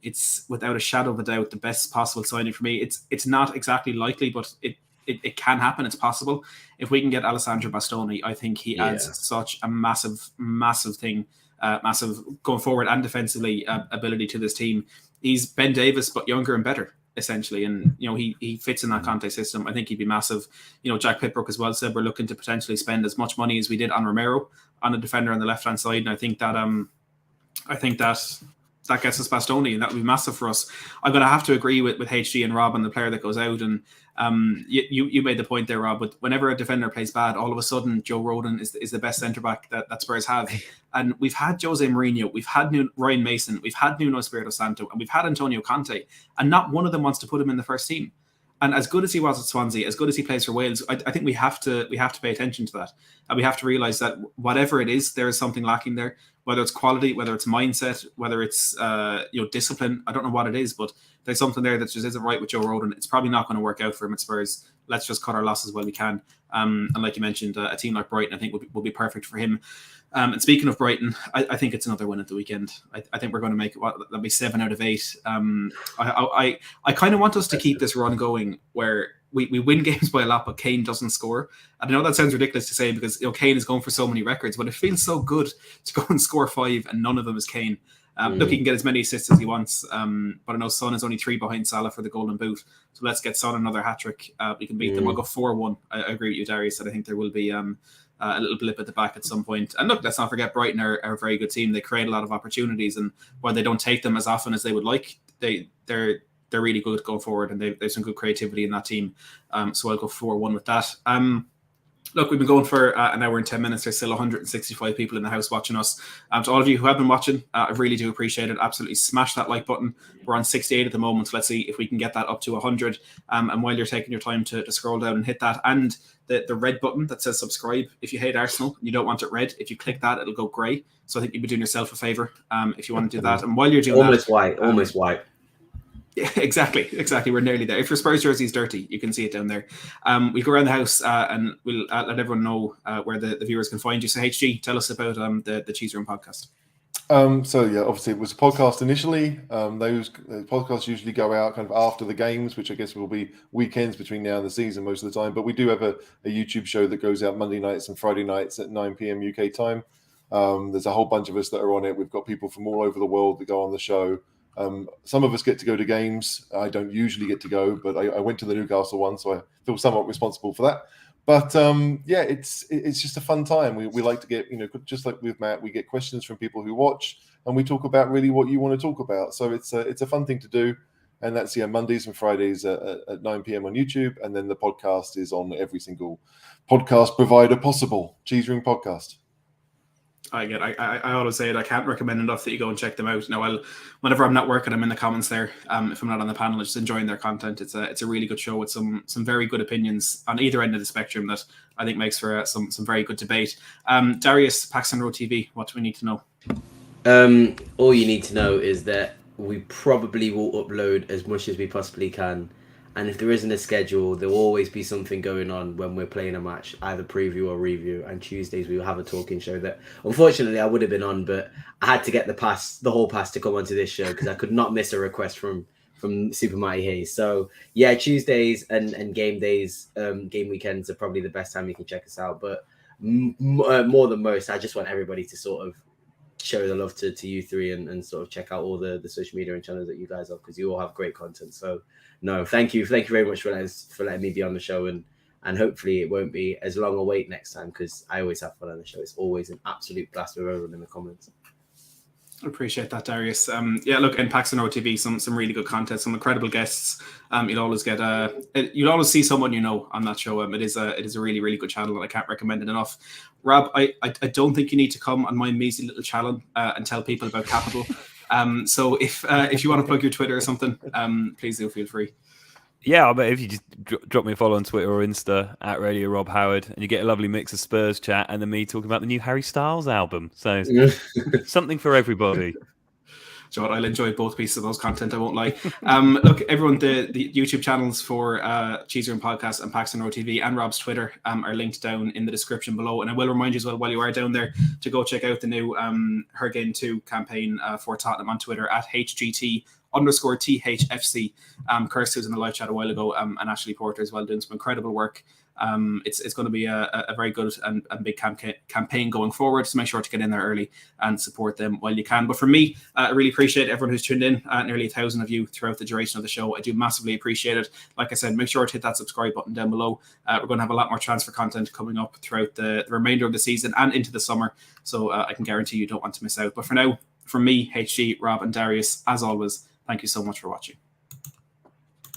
it's without a shadow of a doubt the best possible signing for me. It's not exactly likely, but it can happen. It's possible. If we can get Alessandro Bastoni, I think he adds such a massive thing, massive going forward and defensively ability to this team. He's Ben Davis, but younger and better, essentially. And, he fits in that Conte system. I think he'd be massive. Jack Pitbrook as well said we're looking to potentially spend as much money as we did on Romero on a defender on the left-hand side. And I think that gets us Bastoni, and that would be massive for us. I'm going to have to agree with HG and Rob on the player that goes out. And you made the point there, Rob, but whenever a defender plays bad, all of a sudden Joe Rodon is the best centre-back that Spurs have. And we've had Jose Mourinho, we've had Ryan Mason, we've had Nuno Espirito Santo, and we've had Antonio Conte, and not one of them wants to put him in the first team. And as good as he was at Swansea, as good as he plays for Wales, I think we have to pay attention to that. And we have to realise that whatever it is, there is something lacking there. Whether it's quality, whether it's mindset, whether it's discipline, I don't know what it is, but there's something there that just isn't right with Joe Rodon. It's probably not going to work out for him at Spurs. Let's just cut our losses while we can. And like you mentioned, a team like Brighton, I think will be perfect for him. And speaking of Brighton, I think it's another win at the weekend. I think we're going to make that'll be 7 out of 8. I kind of want us to keep this run going where we win games by a lot, but Kane doesn't score. And I know that sounds ridiculous to say because Kane is going for so many records, but it feels so good to go and score 5 and none of them is Kane. Look, he can get as many assists as he wants, but I know Son is only 3 behind Salah for the Golden Boot. So let's get Son another hat-trick. We can beat them. I'll go 4-1. I agree with you, Darius, that I think there will be a little blip at the back at some point. And look, let's not forget Brighton are a very good team. They create a lot of opportunities, and while they don't take them as often as they would like, they're really good going forward, and there's some good creativity in that team. So I'll go 4-1 with that. Look, we've been going for an hour and 10 minutes. There's still 165 people in the house watching us. To all of you who have been watching, I really do appreciate it. Absolutely smash that like button. We're on 68 at the moment. So let's see if we can get that up to 100. And while you're taking your time to scroll down and hit that, and the red button that says subscribe, if you hate Arsenal and you don't want it red, if you click that, it'll go grey. So I think you'd be doing yourself a favour if you want to do that. And while you're doing almost white. Yeah, exactly. We're nearly there. If your Spurs jersey is dirty, you can see it down there. We'll go around the house and we'll let everyone know where the viewers can find you. So HG, tell us about the Cheese Room podcast. So yeah, obviously it was a podcast initially. Those podcasts usually go out kind of after the games, which I guess will be weekends between now and the season most of the time. But we do have a YouTube show that goes out Monday nights and Friday nights at 9 p.m. UK time. There's a whole bunch of us that are on it. We've got people from all over the world that go on the show. Some of us get to go to games. I don't usually get to go, but I went to the Newcastle one, so I feel somewhat responsible for that. But yeah, it's just a fun time. We like to get, just like with Matt, we get questions from people who watch, and we talk about really what you want to talk about. So it's a fun thing to do, and that's Mondays and Fridays at 9 p.m. on YouTube, and then the podcast is on every single podcast provider possible. Cheese Room Podcast. I always say it. I can't recommend enough that you go and check them out. Now, whenever I'm not working, I'm in the comments there. If I'm not on the panel, just enjoying their content. It's a really good show with some very good opinions on either end of the spectrum that I think makes for some very good debate. Darius, Paxton Road TV, what do we need to know? All you need to know is that we probably will upload as much as we possibly can. And if there isn't a schedule, there will always be something going on when we're playing a match, either preview or review. And Tuesdays we will have a talking show that, unfortunately, I would have been on, but I had to get the whole pass to come onto this show because I could not miss a request from Super Mighty Hayes. So yeah, Tuesdays and game days, game weekends are probably the best time you can check us out. But more than most, I just want everybody to sort of show the love to you three and sort of check out all the social media and channels that you guys have, because you all have great content. So no, thank you very much for letting me be on the show, and hopefully it won't be as long a wait next time, because I always have fun on the show. It's always an absolute blast with everyone in the comments. I appreciate that, Darius. Yeah, look, in Paxton Road TV, some really good content, some incredible guests. You'll always get you'll always see someone on that show. It is a really, really good channel, and I can't recommend it enough. Rob, I don't think you need to come on my measly little channel and tell people about Capital. So if you want to plug your Twitter or something, please do feel free. Yeah, but if you just drop me a follow on Twitter or Insta at Radio Rob Howard, and you get a lovely mix of Spurs chat and then me talking about the new Harry Styles album. So something for everybody. So I'll enjoy both pieces of those content, I won't lie. Look, everyone, the YouTube channels for Cheese Room Podcast and Paxton Road TV and Rob's Twitter are linked down in the description below. And I will remind you as well, while you are down there, to go check out the new Hurricane 2 campaign for Tottenham on Twitter at HGT_THFC. Kirsty was in the live chat a while ago, and Ashley Porter as well, doing some incredible work. It's going to be a very good and big campaign going forward, so make sure to get in there early and support them while you can. But for me, I really appreciate everyone who's tuned in, nearly 1,000 of you throughout the duration of the show. I do massively appreciate it. Like I said, make sure to hit that subscribe button down below. We're going to have a lot more transfer content coming up throughout the remainder of the season and into the summer, so I can guarantee you don't want to miss out. But for now, from me, HG, Rob and Darius, as always, thank you so much for watching.